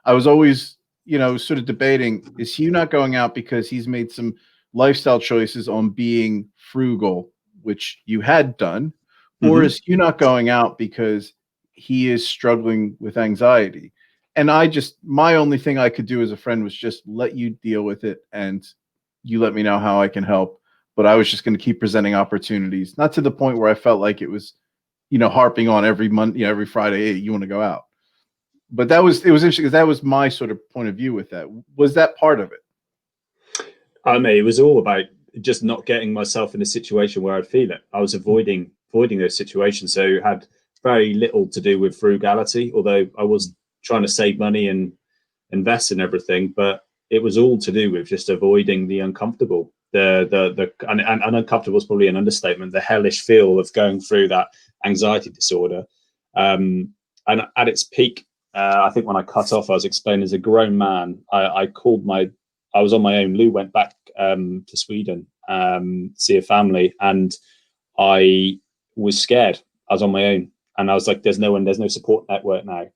I was always, sort of debating, is Huw not going out because he's made some lifestyle choices on being frugal, which you had done, or is Huw not going out because he is struggling with anxiety? And my only thing I could do as a friend was just let you deal with it, and you let me know how I can help. But I was just going to keep presenting opportunities, not to the point where I felt like it was, harping on every month, every Friday, hey, you want to go out. But it was interesting because that was my sort of point of view with that. Was that part of it? I mean, it was all about just not getting myself in a situation where I'd feel it. I was avoiding those situations. So it had very little to do with frugality, although I was trying to save money and invest in everything. But it was all to do with just avoiding the uncomfortable. And uncomfortable is probably an understatement. The hellish feel of going through that anxiety disorder. And at its peak, I think when I cut off, I was explaining as a grown man, I was on my own. Lou went back to Sweden, see a family, and I was scared. I was on my own, and I was like, there's no support network now.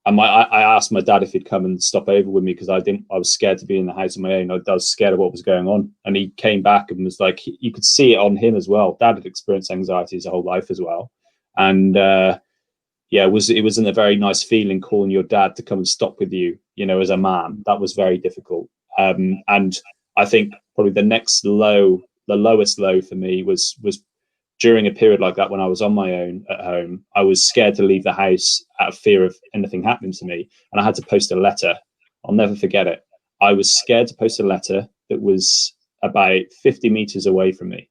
And I asked my dad if he'd come and stop over with me because I was scared to be in the house on my own. I was scared of what was going on. And he came back and was like, you could see it on him as well. Dad had experienced anxiety his whole life as well. And it wasn't a very nice feeling calling your dad to come and stop with you, as a man. That was very difficult. And I think probably the lowest low for me was during a period like that when I was on my own at home. I was scared to leave the house out of fear of anything happening to me. And I had to post a letter. I'll never forget it. I was scared to post a letter that was about 50 meters away from me.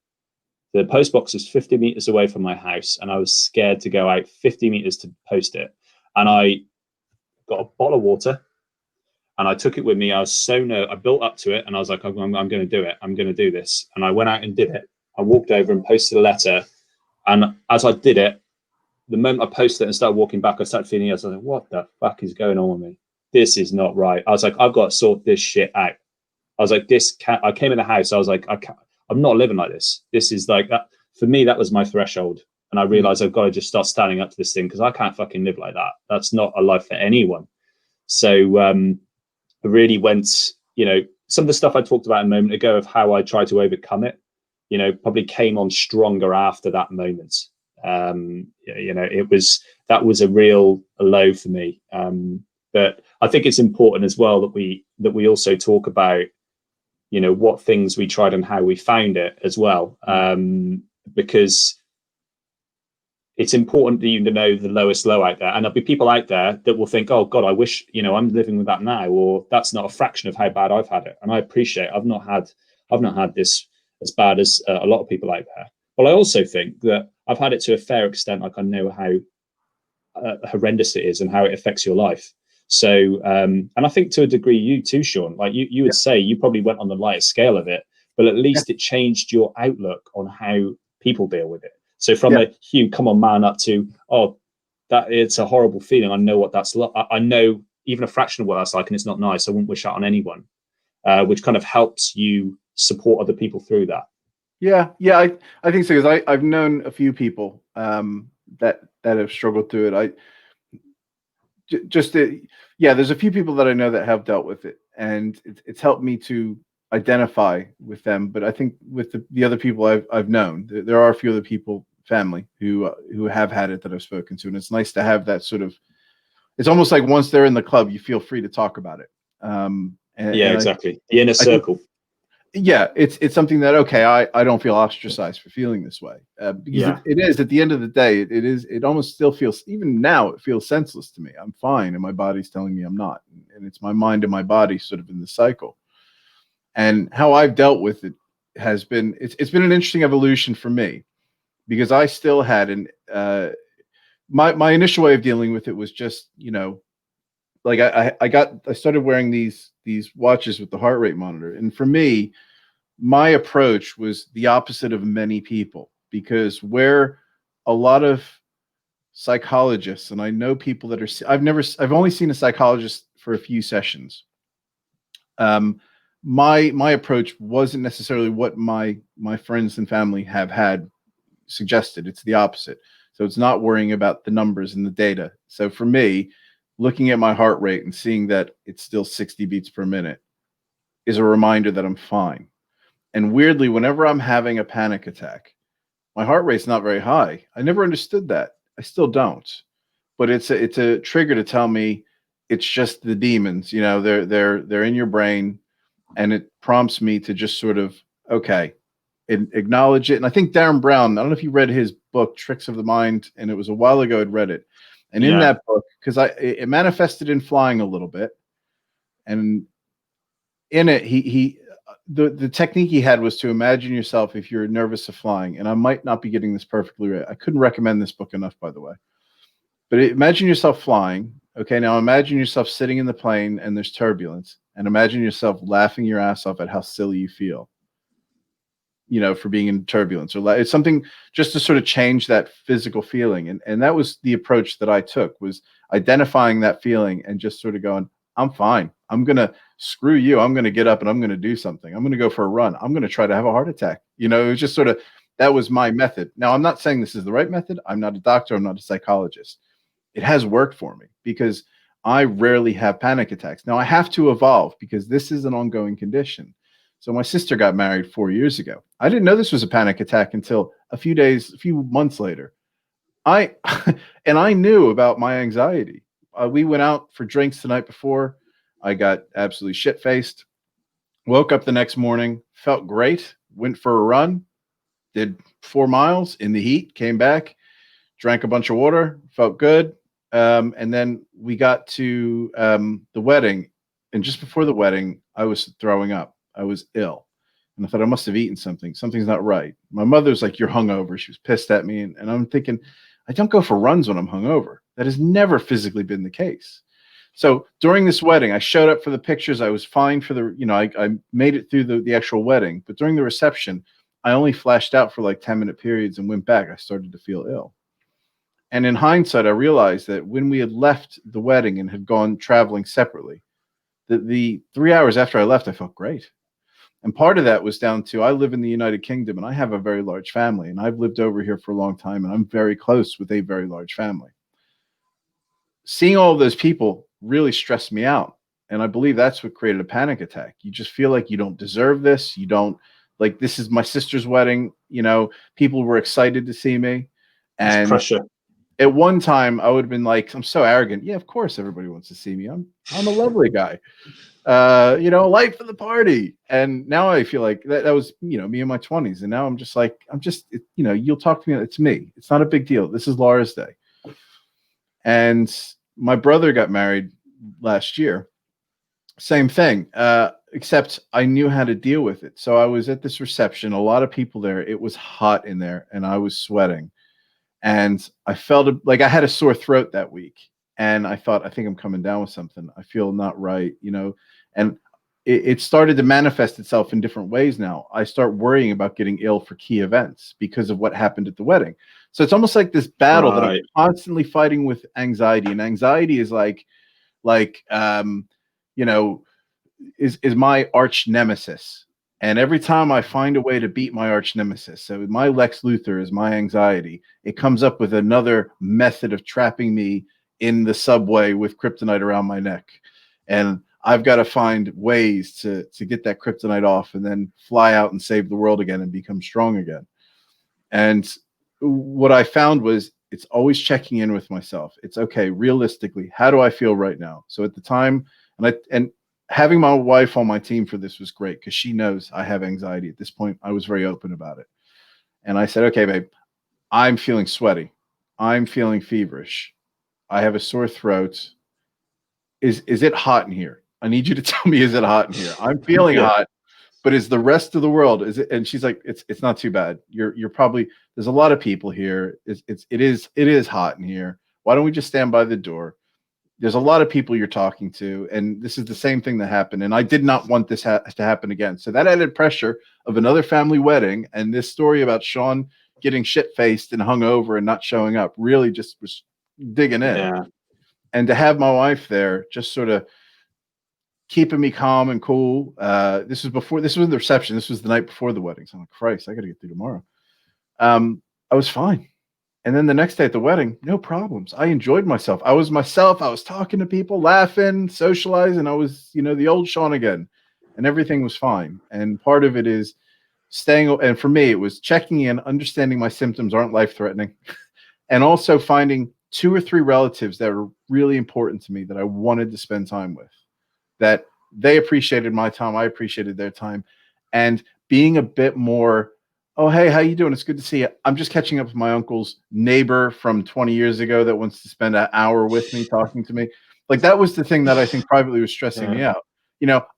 The post box was 50 meters away from my house, and I was scared to go out 50 meters to post it. And I got a bottle of water and I took it with me. I built up to it, and I was like, I'm going to do it. I'm going to do this. And I went out and did it. I walked over and posted a letter. And as I did it, the moment I posted it and started walking back, I started feeling, I was like, what the fuck is going on with me? This is not right. I was like, I've got to sort this shit out. I was like, I came in the house. I was like, I'm not living like this. This is like that. For me, that was my threshold. And I realized I've got to just start standing up to this thing because I can't fucking live like that. That's not a life for anyone. So I really went, some of the stuff I talked about a moment ago of how I tried to overcome it, probably came on stronger after that moment. That was a real low for me. But I think it's important as well that we also talk about, what things we tried and how we found it as well. Because it's important that you know the lowest low out there. And there'll be people out there that will think, oh God, I wish, I'm living with that now, or that's not a fraction of how bad I've had it. And I appreciate I've not had this as bad as a lot of people out there. But I also think that I've had it to a fair extent. Like I know how horrendous it is and how it affects your life. So, and I think to a degree you too, Sean, like you would say you probably went on the lighter scale of it, but at least it changed your outlook on how people deal with it. So from a Huw, come on, man, up to, oh, that it's a horrible feeling. I know what that's like. I know even a fraction of what that's like, and it's not nice. I wouldn't wish that on anyone, which kind of helps you support other people through that. Yeah, I think so, because I've known a few people that have struggled through it. There's a few people that I know that have dealt with it, and it's helped me to identify with them. But I think with the other people I've known, there are a few other people, family, who have had it that I've spoken to, and it's nice to have that sort of. It's almost like once they're in the club, you feel free to talk about it. Exactly. The inner circle. It's something that, okay, I don't feel ostracized for feeling this way, because it is, at the end of the day, it almost still feels, even now it feels senseless to me. I'm fine and my body's telling me I'm not, and it's my mind and my body sort of in the cycle. And how I've dealt with it has been, it's been an interesting evolution for me, because I still had my initial way of dealing with it was just, like I started wearing these watches with the heart rate monitor, and for me, my approach was the opposite of many people, because where a lot of psychologists, and I know people that are, I've only seen a psychologist for a few sessions. um my approach wasn't necessarily what my friends and family have had suggested. It's the opposite. So it's not worrying about the numbers and the data. So for me, looking at my heart rate and seeing that it's still 60 beats per minute is a reminder that I'm fine. And weirdly, whenever I'm having a panic attack, my heart rate's not very high. I never understood that. I still don't. But it's a trigger to tell me it's just the demons. They're in your brain, and it prompts me to just sort of, okay, and acknowledge it. And I think Darren Brown, I don't know if you read his book Tricks of the Mind, and it was a while ago I'd read it. And in Yeah. that book, because it manifested in flying a little bit, and in it he the technique he had was to imagine yourself if you're nervous of flying. And I might not be getting this perfectly right. I couldn't recommend this book enough, by the way. But imagine yourself flying. Okay, now imagine yourself sitting in the plane and there's turbulence, and imagine yourself laughing your ass off at how silly you feel, for being in turbulence. Or it's something just to sort of change that physical feeling. And that was the approach that I took, was identifying that feeling and just sort of going, I'm fine. I'm going to screw you. I'm going to get up and I'm going to do something. I'm going to go for a run. I'm going to try to have a heart attack. It was just sort of, that was my method. Now, I'm not saying this is the right method. I'm not a doctor. I'm not a psychologist. It has worked for me because I rarely have panic attacks. Now I have to evolve because this is an ongoing condition. So my sister got married 4 years ago. I didn't know this was a panic attack until a few months later. And I knew about my anxiety. We went out for drinks the night before. I got absolutely shit faced. Woke up the next morning, felt great. Went for a run, did 4 miles in the heat, came back, drank a bunch of water, felt good. And then we got to the wedding. And just before the wedding, I was throwing up. I was ill. And I thought I must have eaten something. Something's not right. My mother's like, "You're hungover." She was pissed at me. And I'm thinking, I don't go for runs when I'm hungover. That has never physically been the case. So during this wedding, I showed up for the pictures. I was fine for I made it through the actual wedding. But during the reception, I only flashed out for like 10-minute periods and went back. I started to feel ill. And in hindsight, I realized that when we had left the wedding and had gone traveling separately, the 3 hours after I left, I felt great. And part of that was down to, I live in the United Kingdom and I have a very large family, and I've lived over here for a long time, and I'm very close with a very large family. Seeing all of those people really stressed me out. And I believe that's what created a panic attack. You just feel like you don't deserve this. You don't, like, this is my sister's wedding. People were excited to see me. It's And pressure. at one time I would have been like, I'm so arrogant. Yeah, of course everybody wants to see me. I'm a lovely guy. Life of the party. And now I feel like that was, me in my 20s. And now I'm just like, you'll talk to me. It's me. It's not a big deal. This is Laura's day. And my brother got married last year. Same thing. Except I knew how to deal with it. So I was at this reception, a lot of people there. It was hot in there and I was sweating. And I felt like I had a sore throat that week. And I thought, I think I'm coming down with something. I feel not right, and it started to manifest itself in different ways now. I start worrying about getting ill for key events because of what happened at the wedding. So it's almost like this battle that I'm constantly fighting with anxiety. And anxiety is is my arch nemesis. And every time I find a way to beat my arch nemesis, so my Lex Luthor is my anxiety, it comes up with another method of trapping me in the subway with kryptonite around my neck. And I've got to find ways to get that kryptonite off and then fly out and save the world again and become strong again. And what I found was, it's always checking in with myself. It's okay, realistically, how do I feel right now? So at the time, and having my wife on my team for this was great because she knows I have anxiety. At this point, I was very open about it. And I said, okay, babe, I'm feeling sweaty. I'm feeling feverish. I have a sore throat. Is it hot in here? I need you to tell me, is it hot in here? I'm feeling hot, but is the rest of the world, is it? And she's like, it's not too bad. You're probably, there's a lot of people here. It is hot in here. Why don't we just stand by the door? there's a lot of people you're talking to, and this is the same thing that happened. And I did not want this to happen again. So that added pressure of another family wedding, and this story about Sean getting shit-faced and hungover and not showing up really just was digging in. Yeah. And to have my wife there, just sort of keeping me calm and cool. This was the reception. This was the night before the wedding. So I'm like, Christ, I got to get through tomorrow. I was fine. And then the next day at the wedding, no problems. I enjoyed myself. I was myself. I was talking to people, laughing, socializing. I was, the old Sean again, and everything was fine. And part of it is staying. And for me, it was checking in, understanding my symptoms aren't life-threatening, and also finding 2 or 3 relatives that are really important to me that I wanted to spend time with, that they appreciated my time. I appreciated their time, and being a bit more, oh, hey, how you doing? It's good to see you. I'm just catching up with my uncle's neighbor from 20 years ago that wants to spend an hour with me, talking to me. Like, that was the thing that I think privately was stressing me out.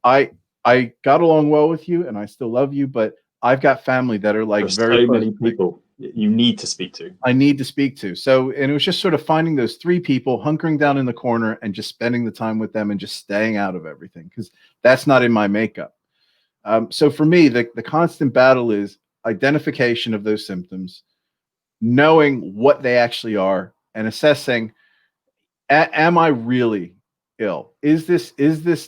I got along well with you, and I still love you, but I've got family that are like There's very so close many to me. people you need to speak to. I need to speak to. So, and it was just sort of finding those 3 people, hunkering down in the corner and just spending the time with them and just staying out of everything, because that's not in my makeup. So for me, the constant battle is identification of those symptoms, knowing what they actually are, and assessing, am I really ill? Is this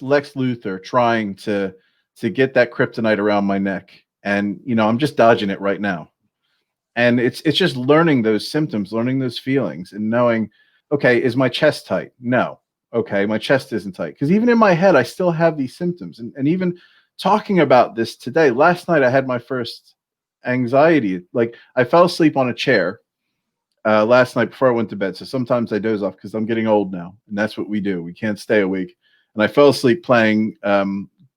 Lex Luthor trying to get that kryptonite around my neck? And I'm just dodging it right now. And it's just learning those symptoms, learning those feelings, and knowing, okay, is my chest tight? No. Okay, my chest isn't tight. Because even in my head, I still have these symptoms. And even talking about this today, last night I had my first anxiety. Like, I fell asleep on a chair last night before I went to bed. So sometimes I doze off because I'm getting old now, and that's what we do. We can't stay awake. And I fell asleep playing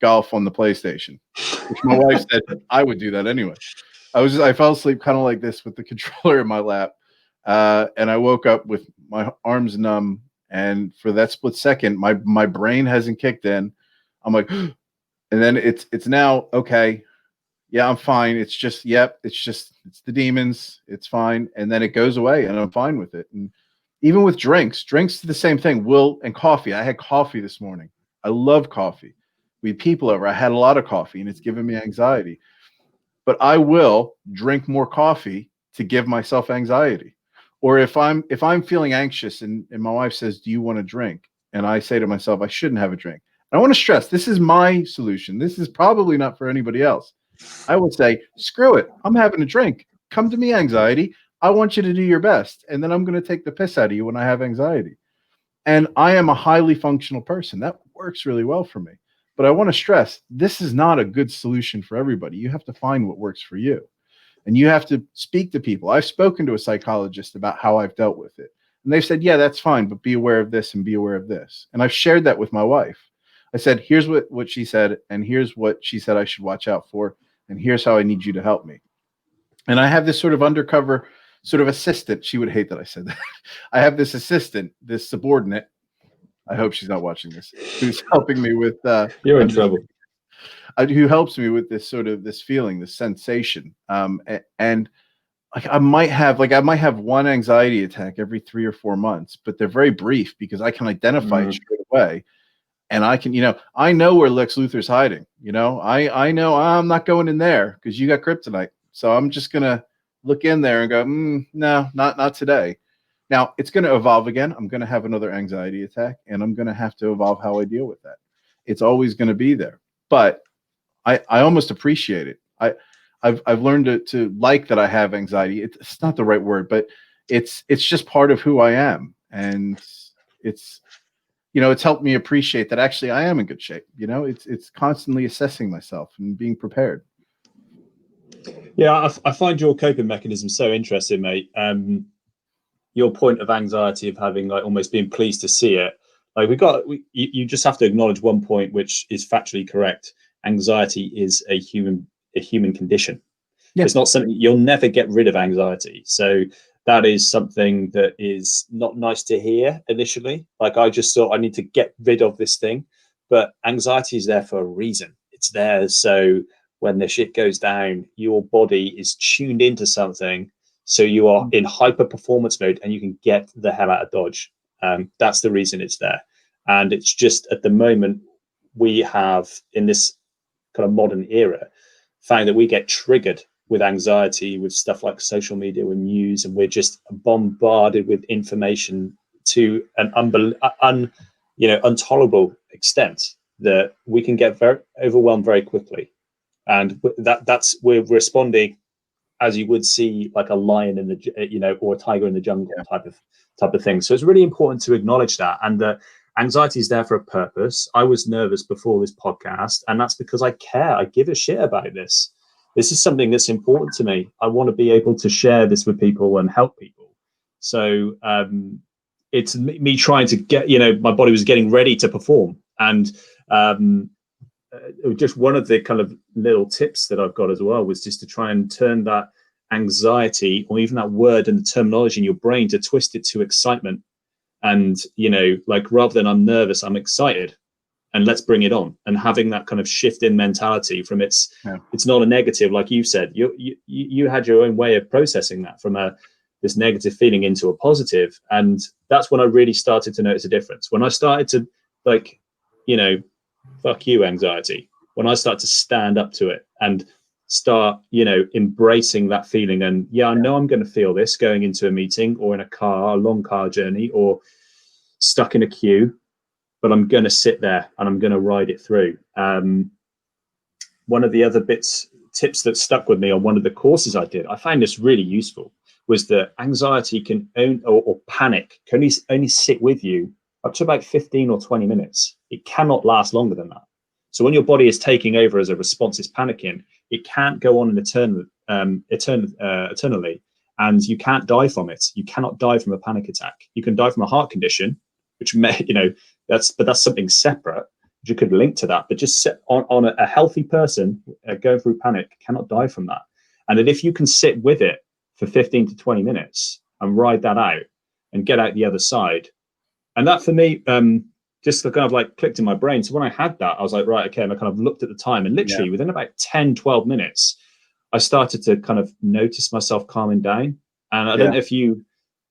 golf on the PlayStation, which my wife said I would do that anyway. I fell asleep kind of like this with the controller in my lap, and I woke up with my arms numb. And for that split second, my brain hasn't kicked in. I'm like, and then it's now okay. Yeah, I'm fine. It's just, it's the demons. It's fine. And then it goes away, and I'm fine with it. And even with drinks the same thing. And coffee. I had coffee this morning. I love coffee. We had people over. I had a lot of coffee, and it's giving me anxiety. But I will drink more coffee to give myself anxiety. Or if I'm feeling anxious and my wife says, do you want a drink? And I say to myself, I shouldn't have a drink. And I want to stress, this is my solution. This is probably not for anybody else. I would say, screw it. I'm having a drink. Come to me, anxiety. I want you to do your best. And then I'm going to take the piss out of you when I have anxiety. And I am a highly functional person. That works really well for me. But I want to stress, this is not a good solution for everybody. You have to find what works for you. And you have to speak to people. I've spoken to a psychologist about how I've dealt with it. And they've said, yeah, that's fine, but be aware of this and be aware of this. And I've shared that with my wife. I said, here's what she said, and here's what she said I should watch out for, and here's how I need you to help me. And I have this sort of undercover sort of assistant. She would hate that I said that. I have this assistant, this subordinate. I hope she's not watching this, who's helping me with You're in trouble. Who helps me with this sort of this feeling, this sensation. And like I might have one anxiety attack every 3 or 4 months, but they're very brief because I can identify it straight away. And I can, I know where Lex Luthor's hiding. I know I'm not going in there because you got kryptonite. So I'm just gonna look in there and go, no, not today. Now it's going to evolve again. I'm going to have another anxiety attack, and I'm going to have to evolve how I deal with that. It's always going to be there, but I almost appreciate it. I've learned to like that I have anxiety. It's not the right word, but it's just part of who I am, and it's helped me appreciate that actually I am in good shape. It's constantly assessing myself and being prepared. Yeah, I find your coping mechanism so interesting, mate. Your point of anxiety of having like almost being pleased to see it. Like you just have to acknowledge one point, which is factually correct. Anxiety is a human condition. Yeah. It's not something you'll never get rid of anxiety. So that is something that is not nice to hear initially. Like I just thought I need to get rid of this thing, but anxiety is there for a reason. It's there so when the shit goes down, your body is tuned into something. So you are in hyper performance mode and you can get the hell out of Dodge. That's the reason it's there. And it's just at the moment we have, in this kind of modern era, found that we get triggered with anxiety with stuff like social media and news, and we're just bombarded with information to an intolerable extent that we can get very overwhelmed very quickly. And that's we're responding as you would see like a lion in the or a tiger in the jungle type of thing. So it's really important to acknowledge that, and that anxiety is there for a purpose. I was nervous before this podcast, and that's because I care. I give a shit about this. This is something that's important to me. I want to be able to share this with people and help people. So it's me trying to get, my body was getting ready to perform. And just one of the kind of little tips that I've got as well was just to try and turn that anxiety, or even that word and the terminology in your brain, to twist it to excitement. And, like, rather than I'm nervous, I'm excited, and let's bring it on. And having that kind of shift in mentality from it's not a negative, like you said, you had your own way of processing that from this negative feeling into a positive. And that's when I really started to notice a difference. When I started to, like, fuck you, anxiety. When I start to stand up to it and start, embracing that feeling. And I know I'm going to feel this going into a meeting or in a car, a long car journey, or stuck in a queue, but I'm going to sit there and I'm going to ride it through. One of the other tips that stuck with me on one of the courses I did, I found this really useful, was that anxiety can or panic can only sit with you up to about 15 or 20 minutes. It cannot last longer than that. So when your body is taking over as a response, is panicking, it can't go on eternally, and you can't die from it. You cannot die from a panic attack. You can die from a heart condition, which may, that's something separate. You could link to that, but just on a healthy person going through panic cannot die from that. And that if you can sit with it for 15 to 20 minutes and ride that out and get out the other side, and that for me, just kind of like clicked in my brain. So when I had that, I was like, right, okay. And I kind of looked at the time, and literally within about 10, 12 minutes, I started to kind of notice myself calming down. And I don't know if you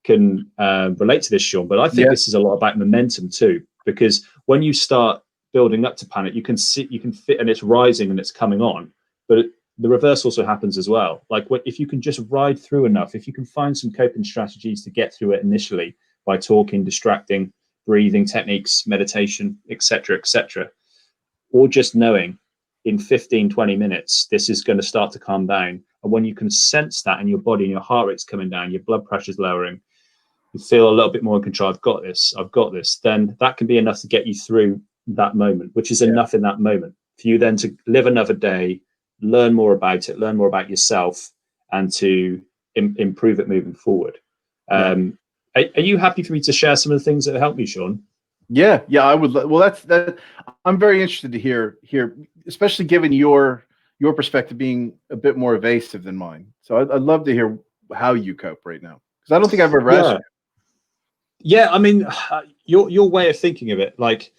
can relate to this, Sean, but I think this is a lot about momentum too, because when you start building up to panic, you can fit, and it's rising and it's coming on, but the reverse also happens as well. Like if you can just ride through enough, if you can find some coping strategies to get through it initially by talking, distracting, breathing techniques, meditation, etc., or just knowing in 15, 20 minutes, this is going to start to calm down. And when you can sense that in your body and your heart rate's coming down, your blood pressure's lowering, you feel a little bit more in control. I've got this. Then that can be enough to get you through that moment, which is enough in that moment for you then to live another day, learn more about it, learn more about yourself, and to improve it moving forward. Are you happy for me to share some of the things that helped me, Sean? Yeah, I would. Well, that. I'm very interested to hear, especially given your perspective being a bit more evasive than mine. So I'd love to hear how you cope right now, because I don't think I've ever asked you. Yeah, I mean, your way of thinking of it, like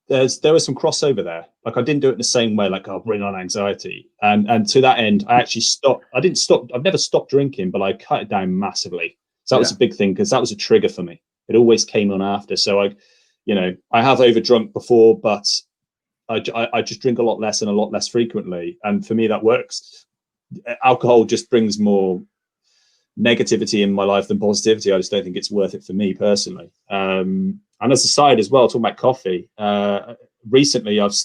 there was some crossover there. Like I didn't do it in the same way, like I'll bring on anxiety. And to that end, I actually stopped. I didn't stop. I've never stopped drinking, but I cut it down massively. So that was a big thing, because that was a trigger for me. It always came on after. So I have overdrunk before, but I just drink a lot less and a lot less frequently. And for me, that works. Alcohol just brings more negativity in my life than positivity. I just don't think it's worth it for me personally. And as a side as well, talking about coffee, recently I've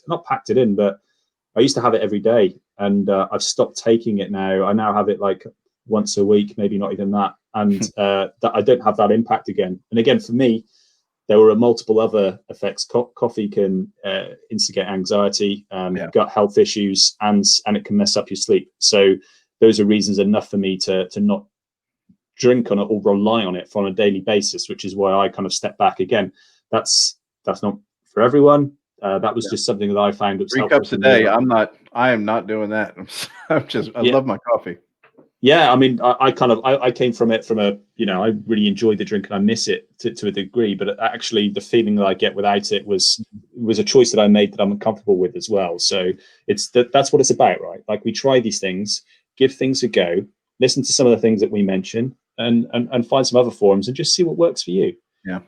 not packed it in, but I used to have it every day, and I've stopped taking it now. I now have it like once a week, maybe not even that. And that I don't have that impact again. And again, for me, there were multiple other effects. Coffee can instigate anxiety, gut health issues, and it can mess up your sleep. So those are reasons enough for me to not drink on it or rely on it on a daily basis, which is why I kind of step back again. That's not for everyone. That was just something that I found was 3 cups a day. I am not doing that. I love my coffee. Yeah, I mean, I came from it from I really enjoy the drink and I miss it to a degree, but actually the feeling that I get without it was a choice that I made that I'm uncomfortable with as well. So that's what it's about, right? Like we try these things, give things a go, listen to some of the things that we mention, and find some other forums and just see what works for you. Yeah.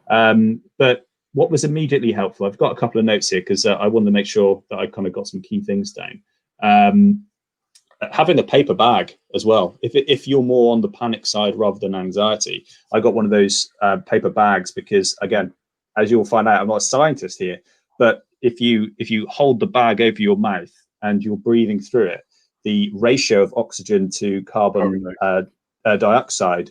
But what was immediately helpful, I've got a couple of notes here because I wanted to make sure that I kind of got some key things down. Having a paper bag as well. If you're more on the panic side rather than anxiety, I got one of those paper bags because, again, as you'll find out, I'm not a scientist here, but if you hold the bag over your mouth and you're breathing through it, the ratio of oxygen to carbon dioxide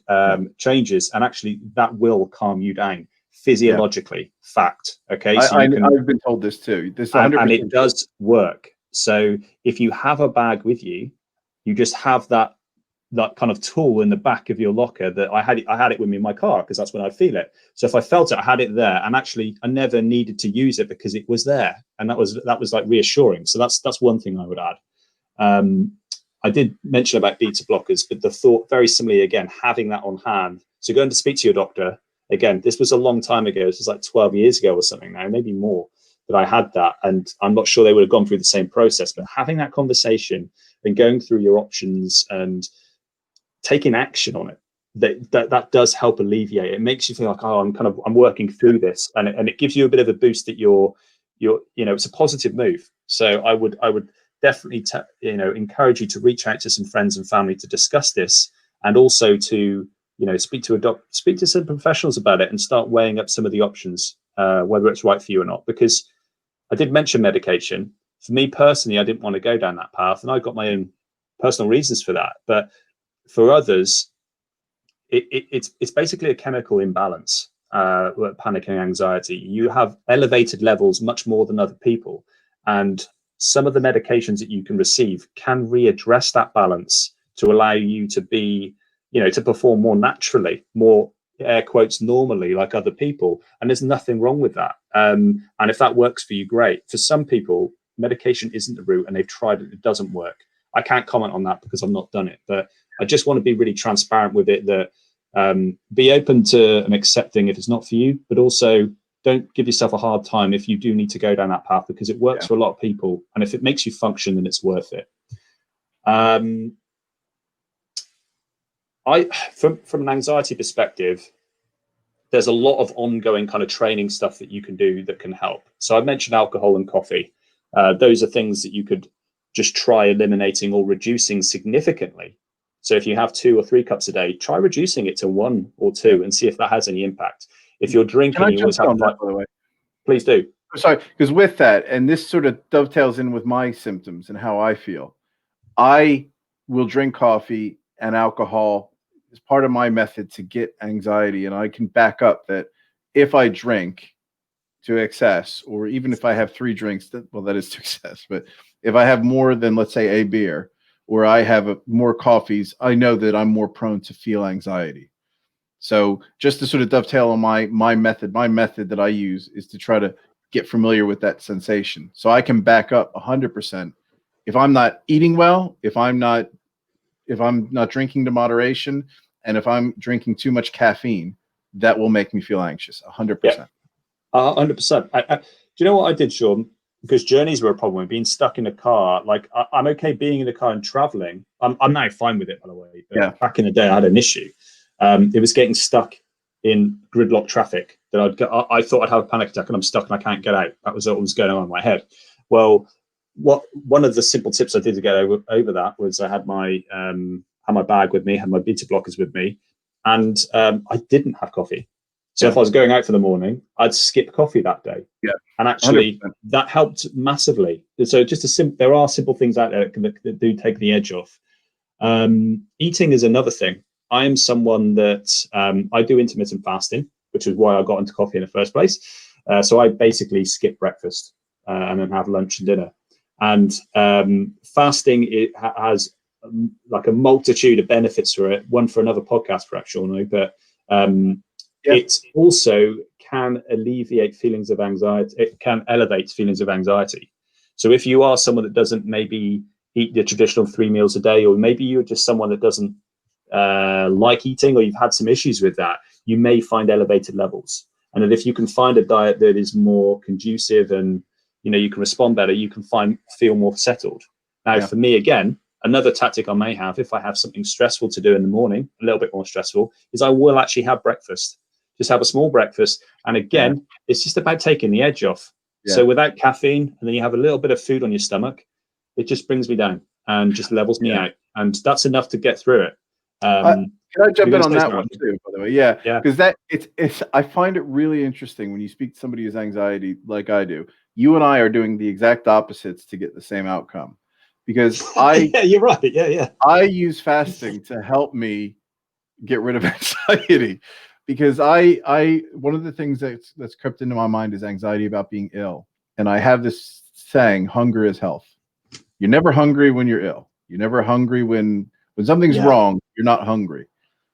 changes, and actually that will calm you down physiologically. Fact. Okay, so I've been told this too. This 100%, and it does work. So if you have a bag with you, you just have that kind of tool in the back of your locker. That I had it with me in my car because that's when I feel it. So if I felt it, I had it there, and actually I never needed to use it because it was there, and that was like reassuring. So that's one thing I would add. I did mention about beta blockers, but the thought very similarly, again, having that on hand. So going to speak to your doctor, again, this was a long time ago. This was like 12 years ago or something now, maybe more, that I had that. And I'm not sure they would have gone through the same process, but having that conversation and going through your options and taking action on it, that does help alleviate. It makes you feel like, oh, I'm working through this. And it gives you a bit of a boost that you're, it's a positive move. So I would definitely encourage you to reach out to some friends and family to discuss this, and also to speak to some professionals about it and start weighing up some of the options, whether it's right for you or not. Because I did mention medication. For me personally, I didn't want to go down that path, and I've got my own personal reasons for that. But for others, it's basically a chemical imbalance. Panic and anxiety, you have elevated levels much more than other people, and some of the medications that you can receive can readdress that balance to allow you to be, to perform more naturally, more air quotes normally like other people. And there's nothing wrong with that. And if that works for you, great. For some people, medication isn't the route and they've tried it, it doesn't work. I can't comment on that because I've not done it, but I just want to be really transparent with it, that be open to and accepting if it's not for you, but also don't give yourself a hard time if you do need to go down that path, because it works for a lot of people. And if it makes you function, then it's worth it. From an anxiety perspective, there's a lot of ongoing kind of training stuff that you can do that can help. So I mentioned alcohol and coffee. Those are things that you could just try eliminating or reducing significantly. So if you have 2 or 3 cups a day, try reducing it to 1 or 2 and see if that has any impact. If you're drinking, you always have that, by the way. Please do. Sorry, because with that, and this sort of dovetails in with my symptoms and how I feel, I will drink coffee and alcohol as part of my method to get anxiety. And I can back up that if I drink to excess, or even if I have 3 drinks, that is to excess. But if I have more than, let's say, a beer, or I have more coffees, I know that I'm more prone to feel anxiety. So just to sort of dovetail on my method that I use is to try to get familiar with that sensation. So I can back up 100%. If I'm not eating well, if I'm not drinking to moderation, and if I'm drinking too much caffeine, that will make me feel anxious 100%. 100%. Do you know what I did, Sean? Because journeys were a problem. Being stuck in a car, like I'm okay being in the car and traveling. I'm now fine with it, by the way. But back in the day, I had an issue. It was getting stuck in gridlock traffic that I thought I'd have a panic attack and I'm stuck and I can't get out. That was what was going on in my head. Well, one of the simple tips I did to get over that was I had my bag with me, had my beta blockers with me, and I didn't have coffee. So if I was going out for the morning, I'd skip coffee that day. Yeah, and actually 100%. That helped massively. So there are simple things out there that do take the edge off. Eating is another thing. I am someone that I do intermittent fasting, which is why I got into coffee in the first place. So I basically skip breakfast and then have lunch and dinner. And fasting, it has like a multitude of benefits for it. One for another podcast, perhaps you'll know, but it also can alleviate feelings of anxiety. It can elevate feelings of anxiety. So if you are someone that doesn't maybe eat the traditional 3 meals a day, or maybe you're just someone that doesn't like eating, or you've had some issues with that, you may find elevated levels. And that if you can find a diet that is more conducive and you can respond better, you can feel more settled. Now, for me, again, Another tactic I may have, if I have something stressful to do in the morning, a little bit more stressful, is I will actually have breakfast. Just have a small breakfast. And again, it's just about taking the edge off. Yeah. So without caffeine, and then you have a little bit of food on your stomach, it just brings me down and just levels me out. And that's enough to get through it. Can I jump in on that one something? too, by the way? Yeah. Yeah. Because that it's I find it really interesting when you speak to somebody who's anxiety like I do. You and I are doing the exact opposites to get the same outcome. Because yeah, you're right. Yeah. I use fasting to help me get rid of anxiety. Because I one of the things that's crept into my mind is anxiety about being ill. And I have this saying, hunger is health. You're never hungry when you're ill. You're never hungry when something's wrong, you're not hungry.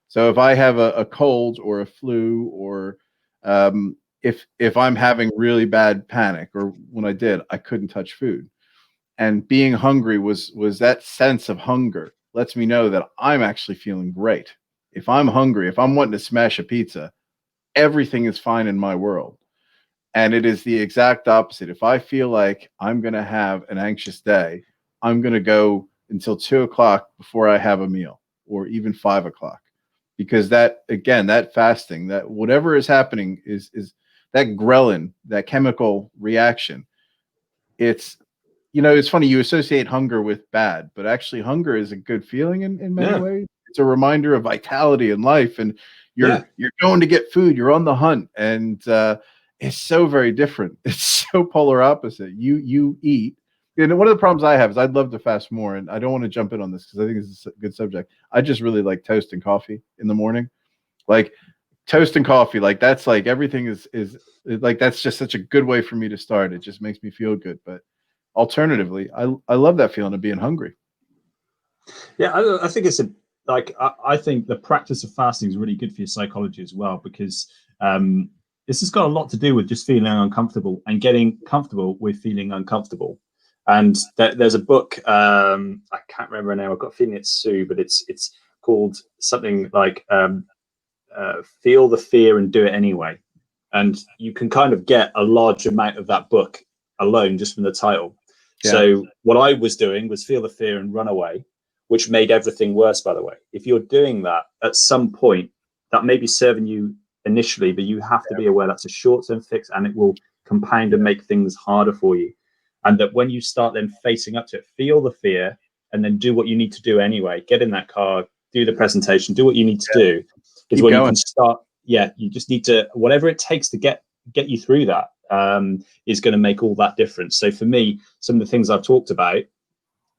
So if I have a cold or a flu, or if I'm having really bad panic, or when I did, I couldn't touch food. And being hungry was that sense of hunger lets me know that I'm actually feeling great. If I'm hungry, if I'm wanting to smash a pizza, everything is fine in my world. And it is the exact opposite. If I feel like I'm going to have an anxious day, I'm going to go until 2:00 before I have a meal, or even 5:00, because that, again, that fasting, that whatever is happening is that ghrelin, that chemical reaction. It's, it's funny, you associate hunger with bad, but actually hunger is a good feeling in many ways. It's a reminder of vitality in life, and you're going to get food, you're on the hunt, and it's so very different. It's so polar opposite. You eat. And one of the problems I have is I'd love to fast more, and I don't want to jump in on this because I think it's a good subject. I just really like toast and coffee in the morning. Like toast and coffee, like that's like everything is like, that's just such a good way for me to start. It just makes me feel good. But alternatively, I love that feeling of being hungry. Yeah, I think it's I think the practice of fasting is really good for your psychology as well, because this has got a lot to do with just feeling uncomfortable and getting comfortable with feeling uncomfortable. And there's a book, I can't remember now. I've got a feeling it's Sue, but it's called something like Feel the Fear and Do It Anyway. And you can kind of get a large amount of that book alone just from the title. Yeah. So what I was doing was feel the fear and run away, which made everything worse, by the way. If you're doing that at some point, that may be serving you initially, but you have to be aware that's a short-term fix, and it will compound and make things harder for you. And that when you start then facing up to it, feel the fear and then do what you need to do anyway. Get in that car, do the presentation, do what you need to do. Is when you can start. Yeah, you just need to, whatever it takes to get you through that is going to make all that difference. So for me, some of the things I've talked about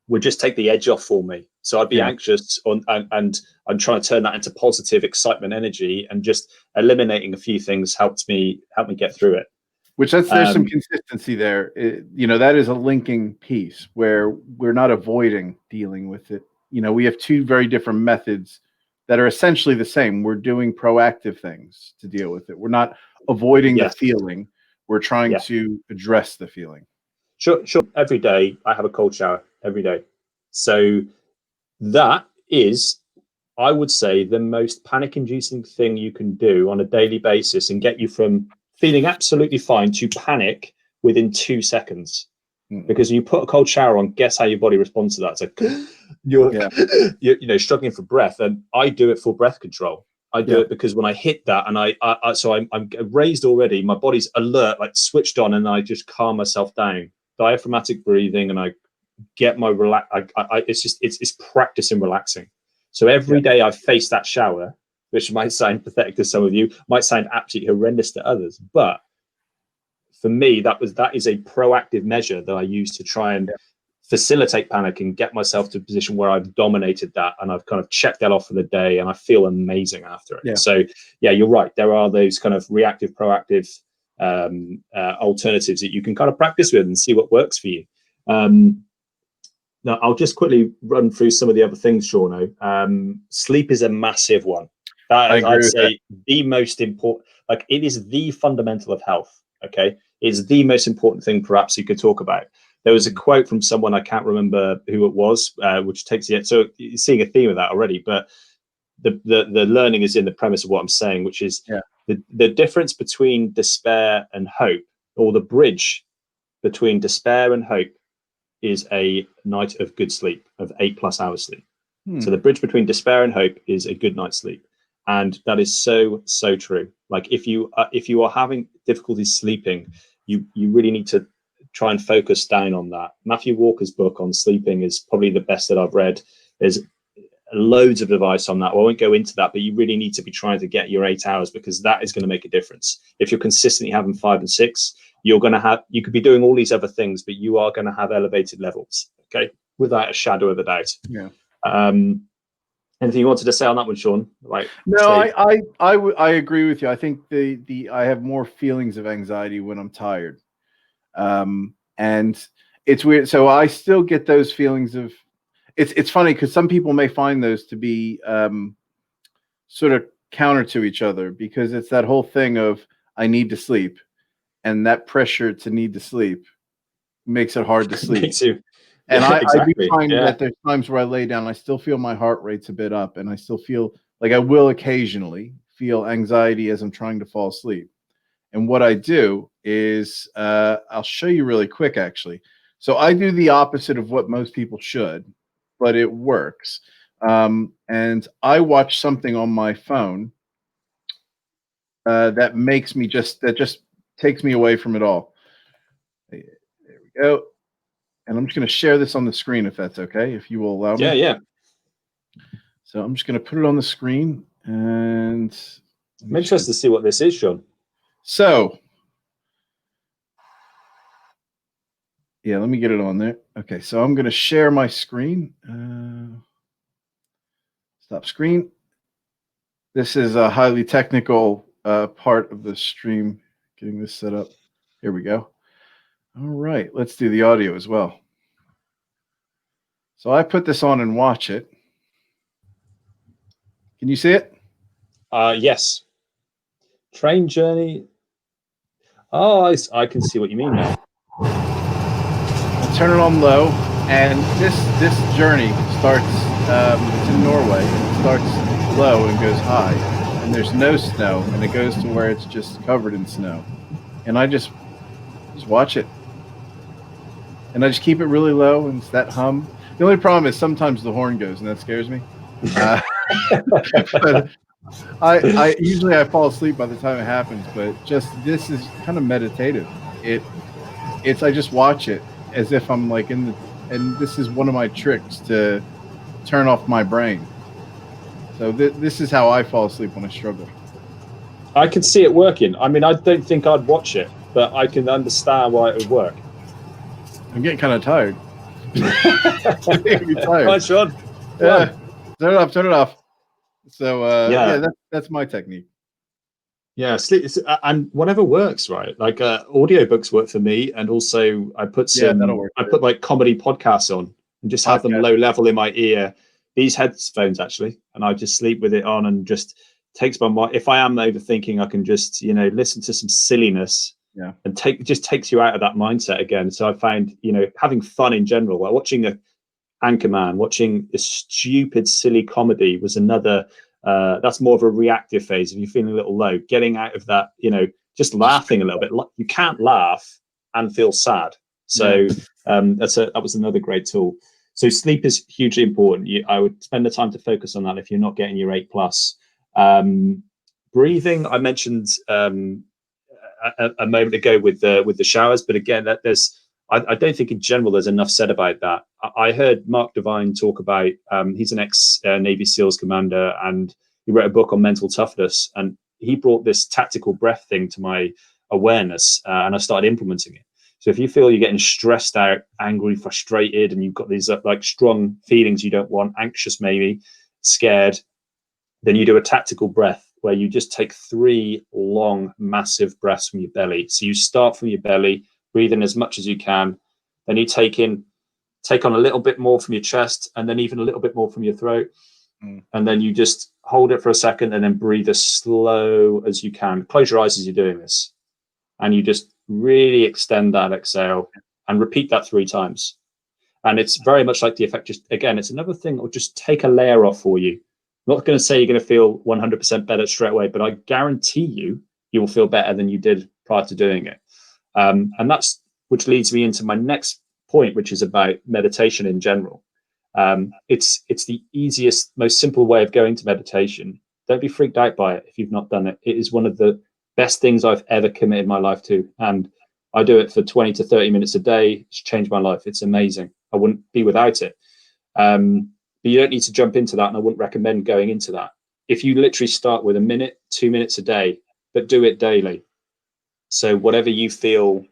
would just take the edge off for me. So I'd be anxious and I'm trying to turn that into positive excitement, energy, and just eliminating a few things helped me get through it. Which there's some consistency there. That is a linking piece where we're not avoiding dealing with it. We have two very different methods that are essentially the same. We're doing proactive things to deal with it. We're not avoiding the feeling. We're trying to address the feeling. Sure. Every day I have a cold shower every day. So that is, I would say, the most panic-inducing thing you can do on a daily basis and get you from feeling absolutely fine to panic within 2 seconds. Because when you put a cold shower on, guess how your body responds to that? It's like you're struggling for breath, and I do it for breath control. I do it because when I hit that, and I'm raised already, my body's alert, like switched on, and I just calm myself down. Diaphragmatic breathing, and I get my it's practice in relaxing. So every day I face that shower, which might sound pathetic to some of you, might sound absolutely horrendous to others, but for me, that is a proactive measure that I use to try and facilitate panic and get myself to a position where I've dominated that and I've kind of checked that off for the day, and I feel amazing after it. Yeah. So yeah, you're right. There are those kind of reactive, proactive alternatives that you can kind of practice with and see what works for you. Now, I'll just quickly run through some of the other things, Shauno. Sleep is a massive one. I'd say the most important, like it is the fundamental of health. Okay, it's the most important thing perhaps you could talk about. There was a quote from someone, I can't remember who it was, which takes it. So you're seeing a theme of that already, but the learning is in the premise of what I'm saying, which is the difference between despair and hope, or the bridge between despair and hope, is a night of good sleep, of 8+ hours sleep. So the bridge between despair and hope is a good night's sleep. And that is so true. Like if you are having difficulty sleeping, you really need to try and focus down on that. Matthew Walker's book on sleeping is probably the best that I've read. There's loads of advice on that. Well, I won't go into that, but you really need to be trying to get your 8 hours, because that is going to make a difference. If you're consistently having 5 and 6, you could be doing all these other things, but you are going to have elevated levels. Okay, without a shadow of a doubt. Yeah. Anything you wanted to say on that one, Sean? Like, no, I agree with you. I think I have more feelings of anxiety when I'm tired, and it's weird. So I still get those feelings of. It's funny because some people may find those to be sort of counter to each other, because it's that whole thing of I need to sleep, and that pressure to need to sleep makes it hard to sleep. Makes you. And Yeah, I do find that there's times where I lay down, I still feel my heart rate's a bit up, and I still feel like I will occasionally feel anxiety as I'm trying to fall asleep. And what I do is I'll show you really quick, actually. So I do the opposite of what most people should, but it works. And I watch something on my phone that just takes me away from it all. There we go. And I'm just going to share this on the screen, if that's okay, if you will allow me. Yeah. So I'm just going to put it on the screen, and I'm interested to see what this is, Sean. So, yeah, let me get it on there. Okay, so I'm going to share my screen. Stop screen. This is a highly technical part of the stream, getting this set up. Here we go. All right, let's do the audio as well. So I put this on and watch it. Can you see it? Yes. Train journey. Oh, I can see what you mean now. I'll turn it on low, and this journey starts. It's in Norway. It starts low and goes high, and there's no snow, and it goes to where it's just covered in snow, and I just watch it. And I just keep it really low, and it's that hum. The only problem is sometimes the horn goes, and that scares me. But I usually fall asleep by the time it happens. But just this is kind of meditative. It's I just watch it as if I'm like in the, and this is one of my tricks to turn off my brain. So this is how I fall asleep when I struggle. I can see it working. I mean, I don't think I'd watch it, but I can understand why it would work. I'm getting kind of tired. I'm getting tired. Come on, Sean. Yeah, turn it off. So that's my technique. Yeah, sleep, and whatever works, right? Like audiobooks work for me, and also I put like comedy podcasts on and just have them low level in my ear. These headphones actually, and I just sleep with it on, and just takes my mind. If I am overthinking, I can just listen to some silliness. Yeah, and just takes you out of that mindset again. So I find having fun in general, like watching a Anchorman, watching a stupid silly comedy was another. That's more of a reactive phase. If you're feeling a little low, getting out of that, just laughing a little bit. You can't laugh and feel sad. So that was another great tool. So sleep is hugely important. I would spend the time to focus on that if you're not getting your 8+. Breathing, I mentioned a moment ago with the showers, but again, I don't think in general there's enough said about that. I heard Mark Devine talk about, he's an ex-Navy SEALs commander, and he wrote a book on mental toughness, and he brought this tactical breath thing to my awareness, and I started implementing it. So if you feel you're getting stressed out, angry, frustrated, and you've got these like strong feelings you don't want, anxious maybe, scared, then you do a tactical breath where you just take 3 long, massive breaths from your belly. So you start from your belly, breathe in as much as you can, then you take on a little bit more from your chest, and then even a little bit more from your throat, and then you just hold it for a second, and then breathe as slow as you can. Close your eyes as you're doing this, and you just really extend that exhale and repeat that 3 times. And it's very much like the effect. Just again, it's another thing that will just take a layer off for you. I'm not going to say you're going to feel 100% better straight away, but I guarantee you will feel better than you did prior to doing it. And that's which leads me into my next point, which is about meditation in general. It's the easiest, most simple way of going to meditation. Don't be freaked out by it if you've not done it. It is one of the best things I've ever committed my life to. And I do it for 20 to 30 minutes a day. It's changed my life. It's amazing. I wouldn't be without it. But you don't need to jump into that. And I wouldn't recommend going into that. If you literally start with a minute, 2 minutes a day, but do it daily. So whatever you feel,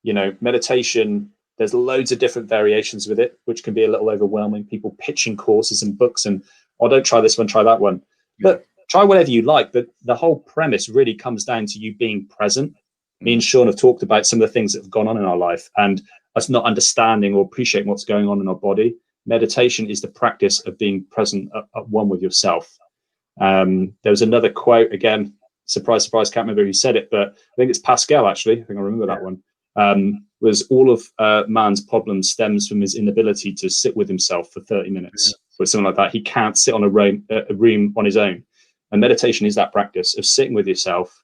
meditation, there's loads of different variations with it, which can be a little overwhelming. People pitching courses and books and, oh, don't try this one, try that one. But try whatever you like. But the whole premise really comes down to you being present. Me and Sean have talked about some of the things that have gone on in our life and us not understanding or appreciating what's going on in our body. Meditation is the practice of being present at one with yourself. There was another quote, again, surprise, surprise, can't remember who said it, but I think it's Pascal, actually. I think I remember that one. Was all of man's problem stems from his inability to sit with himself for 30 minutes or something like that. He can't sit on a room on his own. And meditation is that practice of sitting with yourself,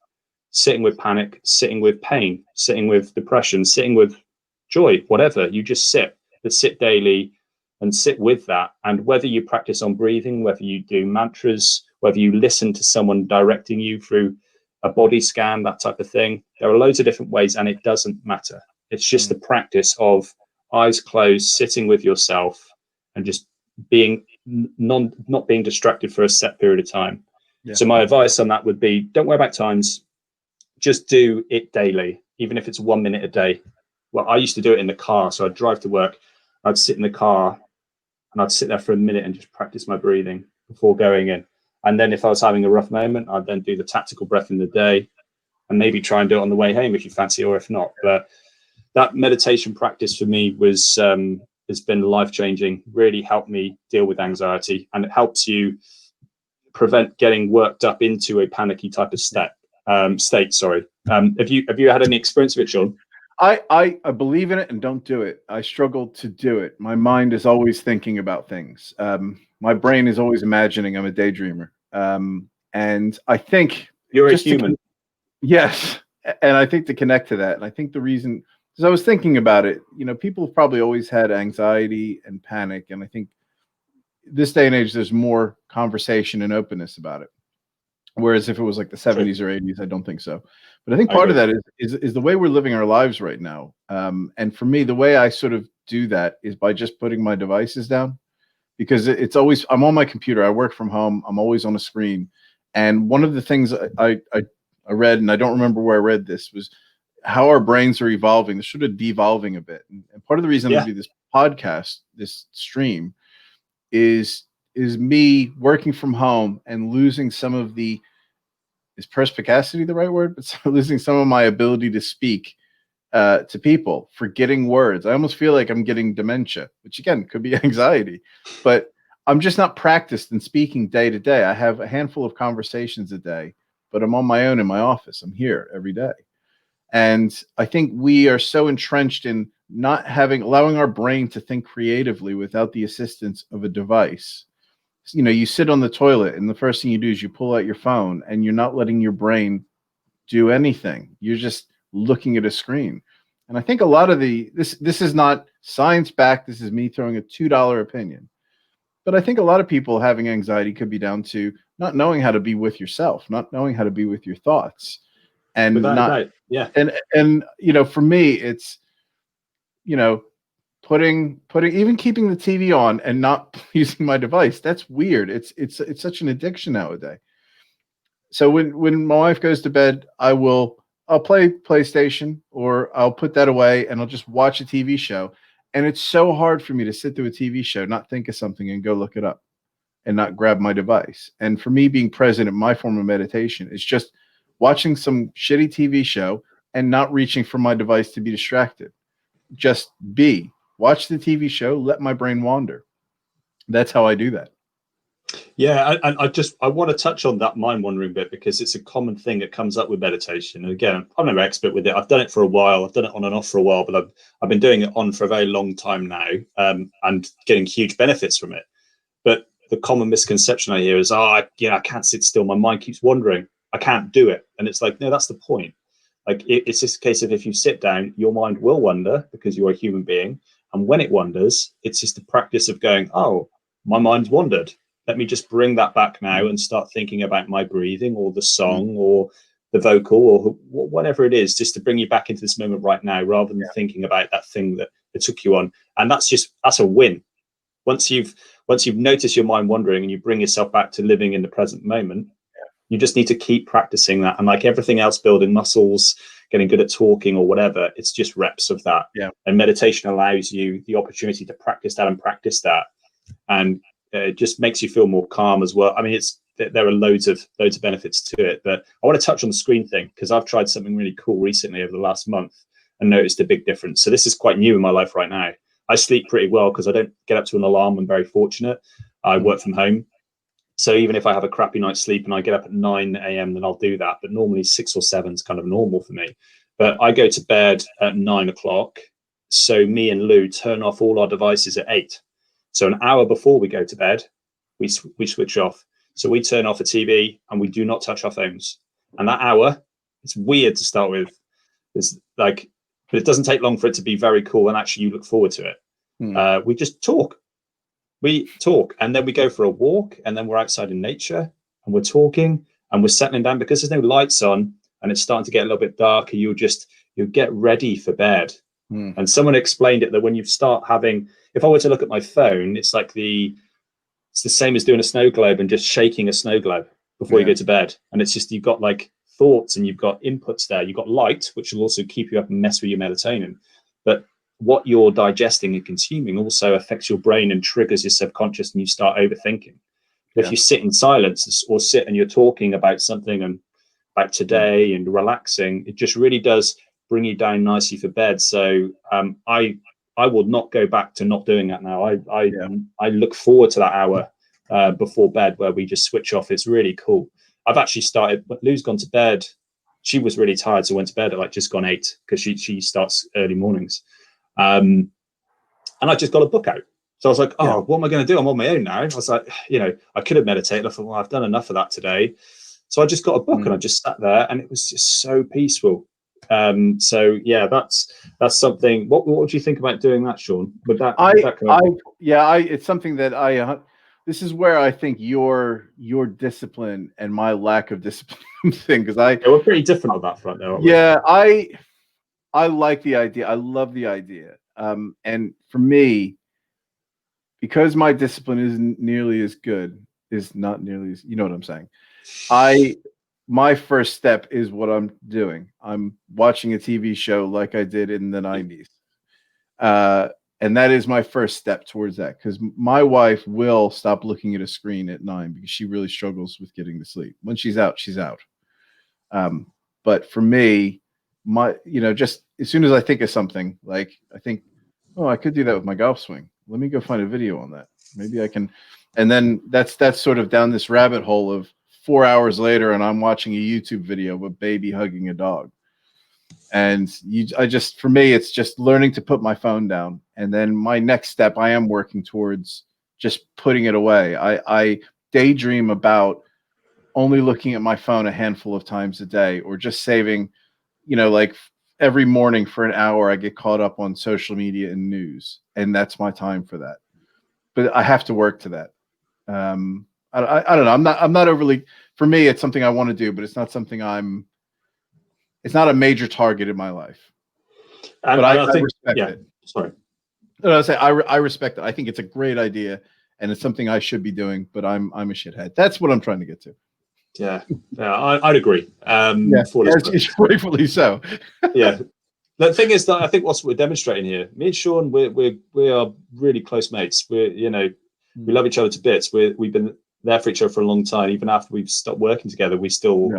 sitting with panic, sitting with pain, sitting with depression, sitting with joy, whatever. You just sit, but sit daily and sit with that. And whether you practice on breathing, whether you do mantras, whether you listen to someone directing you through a body scan, that type of thing, there are loads of different ways, and it doesn't matter. It's just the practice of eyes closed, sitting with yourself and just being not being distracted for a set period of time. So my advice on that would be, don't worry about times, just do it daily, even if it's 1 minute a day. Well, I used to do it in the car. So I'd drive to work, I'd sit in the car and I'd sit there for a minute and just practice my breathing before going in. And then if I was having a rough moment, I'd then do the tactical breath in the day and maybe try and do it on the way home if you fancy, or if not. But that meditation practice for me was has been life-changing, really helped me deal with anxiety, and it helps you prevent getting worked up into a panicky type of state. Have you had any experience with it, Sean? I believe in it and don't do it. I struggle to do it. My mind is always thinking about things. My brain is always imagining. I'm a daydreamer. And I think you're a human. Yes. And I think to connect to that, and I think the reason, because I was thinking about it, people have probably always had anxiety and panic. And I think this day and age, there's more conversation and openness about it. Whereas if it was like the 70s or 80s, I don't think so. But I think part of that is the way we're living our lives right now. And for me, the way I sort of do that is by just putting my devices down, because it's always, I'm on my computer. I work from home. I'm always on a screen. And one of the things I read, and I don't remember where I read this, was how our brains are evolving. They're sort of devolving a bit. And part of the reason I do this podcast, this stream, is me working from home and losing some of the, is perspicacity the right word? But losing some of my ability to speak to people, forgetting words. I almost feel like I'm getting dementia, which again could be anxiety, but I'm just not practiced in speaking day to day. I have a handful of conversations a day, but I'm on my own in my office. I'm here every day. And I think we are so entrenched in not allowing our brain to think creatively without the assistance of a device. You sit on the toilet and the first thing you do is you pull out your phone, and you're not letting your brain do anything. You're just looking at a screen. And I think a lot of this is not science backed. This is me throwing a $2 opinion. But I think a lot of people having anxiety could be down to not knowing how to be with yourself, not knowing how to be with your thoughts. And for me, it's, putting even keeping the TV on and not using my device. That's weird. It's such an addiction nowadays. So when my wife goes to bed, I'll play PlayStation, or I'll put that away and I'll just watch a TV show. And it's so hard for me to sit through a TV show, not think of something and go look it up and not grab my device. And for me, being present in my form of meditation is just watching some shitty TV show and not reaching for my device to be distracted. Just watch the TV show, let my brain wander. That's how I do that. Yeah, I want to touch on that mind wandering bit, because it's a common thing that comes up with meditation. And again, I'm no expert with it. I've done it for a while. I've done it on and off for a while, but I've been doing it on for a very long time now, and getting huge benefits from it. But the common misconception I hear is, I can't sit still. My mind keeps wandering. I can't do it. And it's like, no, that's the point. Like it's just a case of, if you sit down, your mind will wander because you're a human being. And when it wanders, it's just the practice of going, oh, my mind's wandered. Let me just bring that back now and start thinking about my breathing or the song or the vocal or whatever it is, just to bring you back into this moment right now, rather than thinking about that thing that it took you on. And that's a win. Once you've noticed your mind wandering and you bring yourself back to living in the present moment, you just need to keep practicing that. And like everything else, building muscles, getting good at talking or whatever, it's just reps of that. And meditation allows you the opportunity to practice that. And it just makes you feel more calm as well. I mean, there are loads of benefits to it. But I want to touch on the screen thing, because I've tried something really cool recently over the last month and noticed a big difference. So this is quite new in my life right now. I sleep pretty well because I don't get up to an alarm. I'm very fortunate. I work from home. So even if I have a crappy night's sleep and I get up at 9 a.m., then I'll do that. But normally 6 or 7 is kind of normal for me. But I go to bed at 9 o'clock. So me and Lou turn off all our devices at 8. So an hour before we go to bed, we switch off. So we turn off the TV and we do not touch our phones. And that hour, it's weird to start with. It's like, but it doesn't take long for it to be very cool. And actually you look forward to it. We just talk. We talk, and then we go for a walk, and then we're outside in nature and we're talking and we're settling down, because there's no lights on and it's starting to get a little bit darker. You'll get ready for bed. And someone explained it that when you start having, if I were to look at my phone, it's the same as doing a snow globe and just shaking a snow globe before you go to bed. And it's just, you've got like thoughts and you've got inputs there. You've got light, which will also keep you up and mess with your melatonin. But what you're digesting and consuming also affects your brain and triggers your subconscious, and you start overthinking. If you sit in silence or sit and you're talking about something and about today and relaxing, it just really does bring you down nicely for bed. So I will not go back to not doing that now. I look forward to that hour before bed where we just switch off. It's really cool. I've actually started, but Lou's gone to bed. She was really tired, so went to bed at like just gone 8, because she starts early mornings. And I just got a book out. So I was like, what am I going to do? I'm on my own now. I was like, I could have meditated. I thought, well, I've done enough of that today. So I just got a book and I just sat there, and it was just so peaceful. So yeah, that's something. What would you think about doing that, Sean? Would that it's something that this is where I think your discipline and my lack of discipline thing, because we're pretty different on that front, though. I like the idea. I love the idea. And for me, because my discipline isn't nearly as good, is not nearly as, you know what I'm saying? My first step is what I'm doing. I'm watching a TV show like I did in the 90s. And that is my first step towards that, because my wife will stop looking at a screen at 9 because she really struggles with getting to sleep. When she's out, she's out. But for me, just as soon as I think of something, like I think, I could do that with my golf swing. Let me go find a video on that. Maybe I can. And then that's sort of down this rabbit hole of 4 hours later, and I'm watching a YouTube video of a baby hugging a dog. And for me, it's just learning to put my phone down. And then my next step, I am working towards just putting it away. I daydream about only looking at my phone a handful of times a day, or just saving, like every morning for an hour, I get caught up on social media and news, and that's my time for that. But I have to work to that. I don't know. I'm not overly, for me, it's something I want to do, but it's not something it's not a major target in my life. But I respect it. Sorry. I respect it. I think it's a great idea, and it's something I should be doing, but I'm a shithead. That's what I'm trying to get to. Yeah, I'd agree. Rightfully so. Yeah. The thing is that I think what we're demonstrating here, me and Sean, we are really close mates. We love each other to bits. We've been there for each other for a long time. Even after we've stopped working together, we still,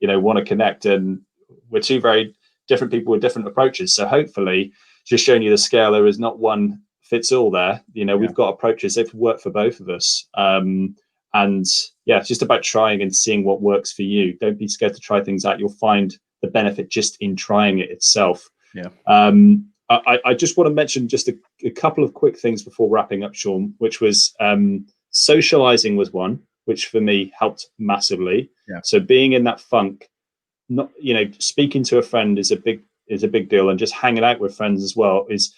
want to connect. And we're two very different people with different approaches. So hopefully, just showing you the scale, there is not one fits all there. We've got approaches that work for both of us. And yeah, it's just about trying and seeing what works for you. Don't be scared to try things out. You'll find the benefit just in trying it itself. Yeah. I just want to mention just a couple of quick things before wrapping up, Sean, which was socializing was one, which for me helped massively. Yeah. So being in that funk, not speaking to a friend is a big deal, and just hanging out with friends as well is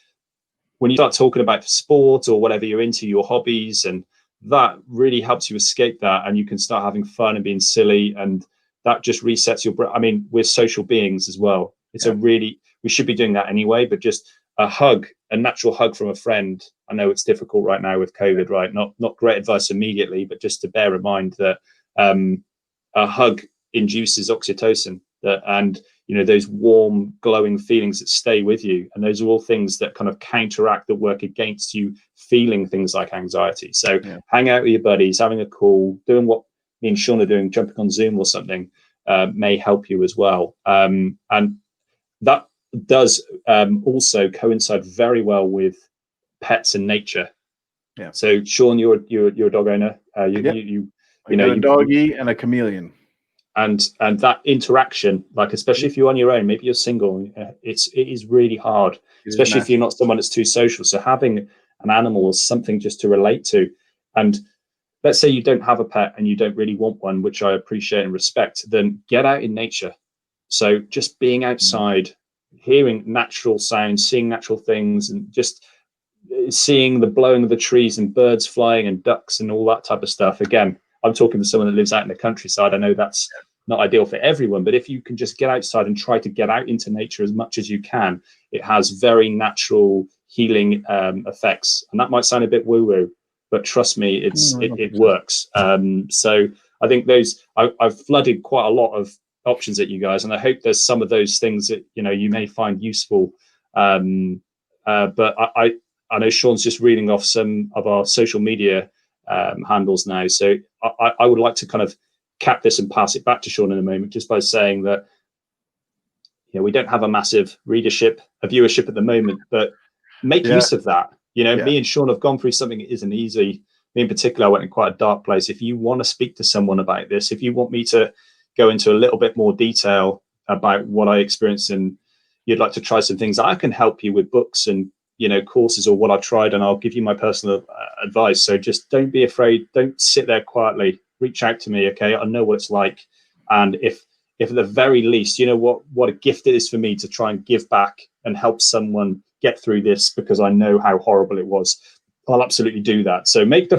when you start talking about sport or whatever you're into, your hobbies, and that really helps you escape that, and you can start having fun and being silly, and that just resets your brain. I mean, we're social beings as well. It's a really, we should be doing that anyway, but just a hug, a natural hug from a friend. I know it's difficult right now with COVID, right? Not great advice immediately, but just to bear in mind that a hug induces oxytocin, and those warm, glowing feelings that stay with you, and those are all things that kind of counteract, that work against you feeling things like anxiety. So hang out with your buddies, having a call, doing what me and Sean are doing, jumping on Zoom or something, may help you as well. And that does also coincide very well with pets and nature. Yeah. So Sean, you're a dog owner. You got a doggy and a chameleon. And that interaction, like, especially if you're on your own, maybe you're single, it is really hard, especially if you're not someone that's too social. So having an animal or something just to relate to, and let's say you don't have a pet and you don't really want one, which I appreciate and respect, then get out in nature. So just being outside, hearing natural sounds, seeing natural things, and just seeing the blowing of the trees and birds flying and ducks and all that type of stuff. Again, I'm talking to someone that lives out in the countryside. I know that's not ideal for everyone, but if you can just get outside and try to get out into nature as much as you can, it has very natural healing effects. And that might sound a bit woo-woo, but trust me, it works. So I think I've flooded quite a lot of options at you guys, and I hope there's some of those things that you may find useful. But I know Sean's just reading off some of our social media handles now, so I would like to kind of cap this and pass it back to Sean in a moment, just by saying that we don't have a massive viewership at the moment, but make use of that. Me and Sean have gone through something that isn't easy. Me in particular, I went in quite a dark place. If you want to speak to someone about this, if you want me to go into a little bit more detail about what I experienced, and you'd like to try some things, I can help you with books and courses or what I've tried, and I'll give you my personal advice. So just don't be afraid. Don't sit there quietly. Reach out to me, okay? I know what it's like. And if at the very least, what a gift it is for me to try and give back and help someone get through this, because I know how horrible it was, I'll absolutely do that. So make the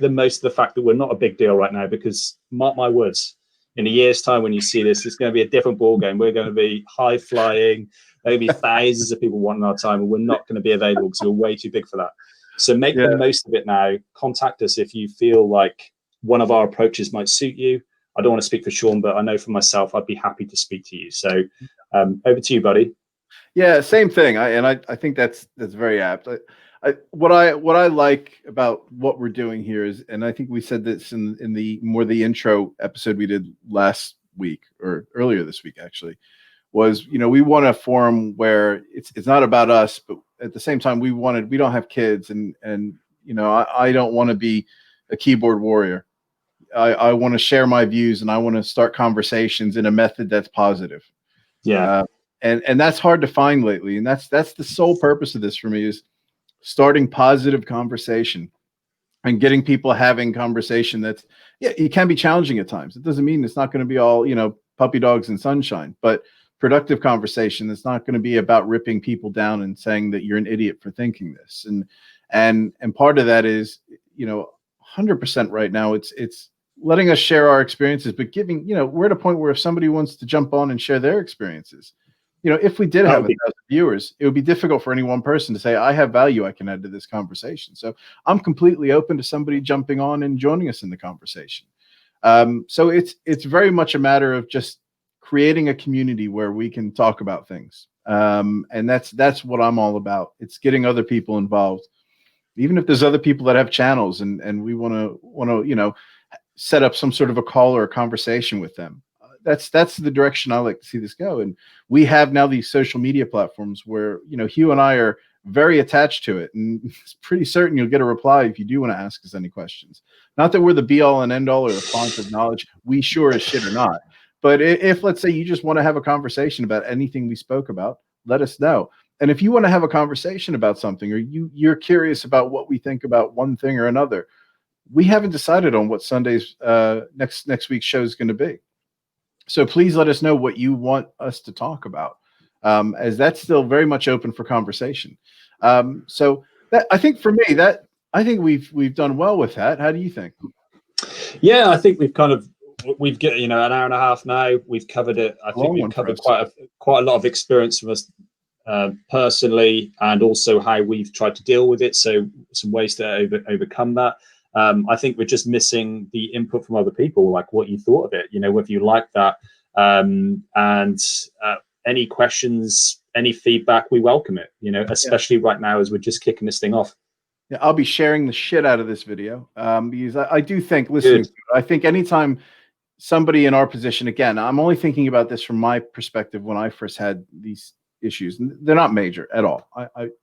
most of the fact that we're not a big deal right now, because mark my words, in a year's time when you see this, it's going to be a different ball game. We're going to be high flying. There'll be thousands of people wanting our time, and we're not going to be available because we're way too big for that. So make the most of it now. Contact us if you feel like one of our approaches might suit you. I don't want to speak for Sean, but I know for myself, I'd be happy to speak to you. So over to you, buddy. Yeah, same thing. I think that's very apt. What I like about what we're doing here is, and I think we said this in the intro episode we did last week or earlier this week, actually, was, we want a forum where it's not about us, but at the same time we don't have kids, and I don't want to be a keyboard warrior. I want to share my views, and I want to start conversations in a method that's positive. Yeah. And that's hard to find lately. And that's the sole purpose of this for me, is starting positive conversation and getting people having conversation that's, it can be challenging at times. It doesn't mean it's not going to be all, puppy dogs and sunshine, but productive conversation that's not going to be about ripping people down and saying that you're an idiot for thinking this. And part of that is, 100% right now, it's letting us share our experiences, but giving, we're at a point where if somebody wants to jump on and share their experiences, if we did have 1,000 viewers, it would be difficult for any one person to say, I have value I can add to this conversation. So I'm completely open to somebody jumping on and joining us in the conversation. So it's very much a matter of just creating a community where we can talk about things. And that's what I'm all about. It's getting other people involved, even if there's other people that have channels and we want to, set up some sort of a call or a conversation with them. That's the direction I like to see this go. And we have now these social media platforms where, Huw and I are very attached to it. And it's pretty certain you'll get a reply if you do want to ask us any questions. Not that we're the be all and end all or the font of knowledge. We sure as shit are not. But if let's say you just want to have a conversation about anything we spoke about, let us know. And if you want to have a conversation about something, or you're curious about what we think about one thing or another, we haven't decided on what Sunday's next week's show is going to be. So please let us know what you want us to talk about, as that's still very much open for conversation. So that, I think for me, that I think we've done well with that. How do you think? Yeah, I think we've got an hour and a half now. We've covered it. I think we've covered quite a lot of experience from us personally, and also how we've tried to deal with it. So some ways to overcome that. I think we're just missing the input from other people, like what you thought of it. Whether you like that, and any questions, any feedback, we welcome it. Especially right now as we're just kicking this thing off. Yeah, I'll be sharing the shit out of this video because I do think listening. I think anytime somebody in our position, again, I'm only thinking about this from my perspective when I first had these issues. They're not major at all.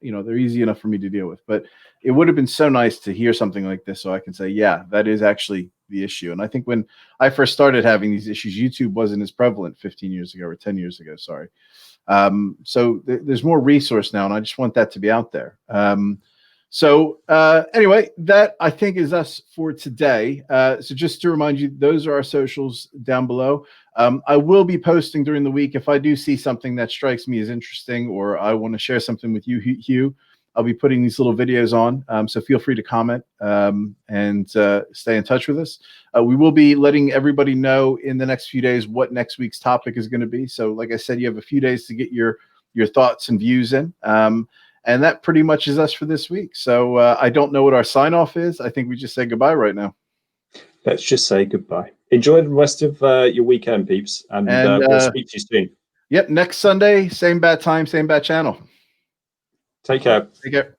They're easy enough for me to deal with, but it would have been so nice to hear something like this so I can say, yeah, that is actually the issue. And I think when I first started having these issues, YouTube wasn't as prevalent 15 years ago or 10 years ago. Sorry. So there's more resource now, and I just want that to be out there. Anyway, that I think is us for today. So just to remind you, those are our socials down below. I will be posting during the week if I do see something that strikes me as interesting, or I want to share something with you, Huw. I'll be putting these little videos on, so feel free to comment and stay in touch with us. We will be letting everybody know in the next few days what next week's topic is going to be. So like I said, you have a few days to get your thoughts and views in. And that pretty much is us for this week. So I don't know what our sign off is. I think we just say goodbye right now. Let's just say goodbye. Enjoy the rest of your weekend, peeps. And we'll speak to you soon. Yep. Next Sunday, same bad time, same bad channel. Take care. Take care.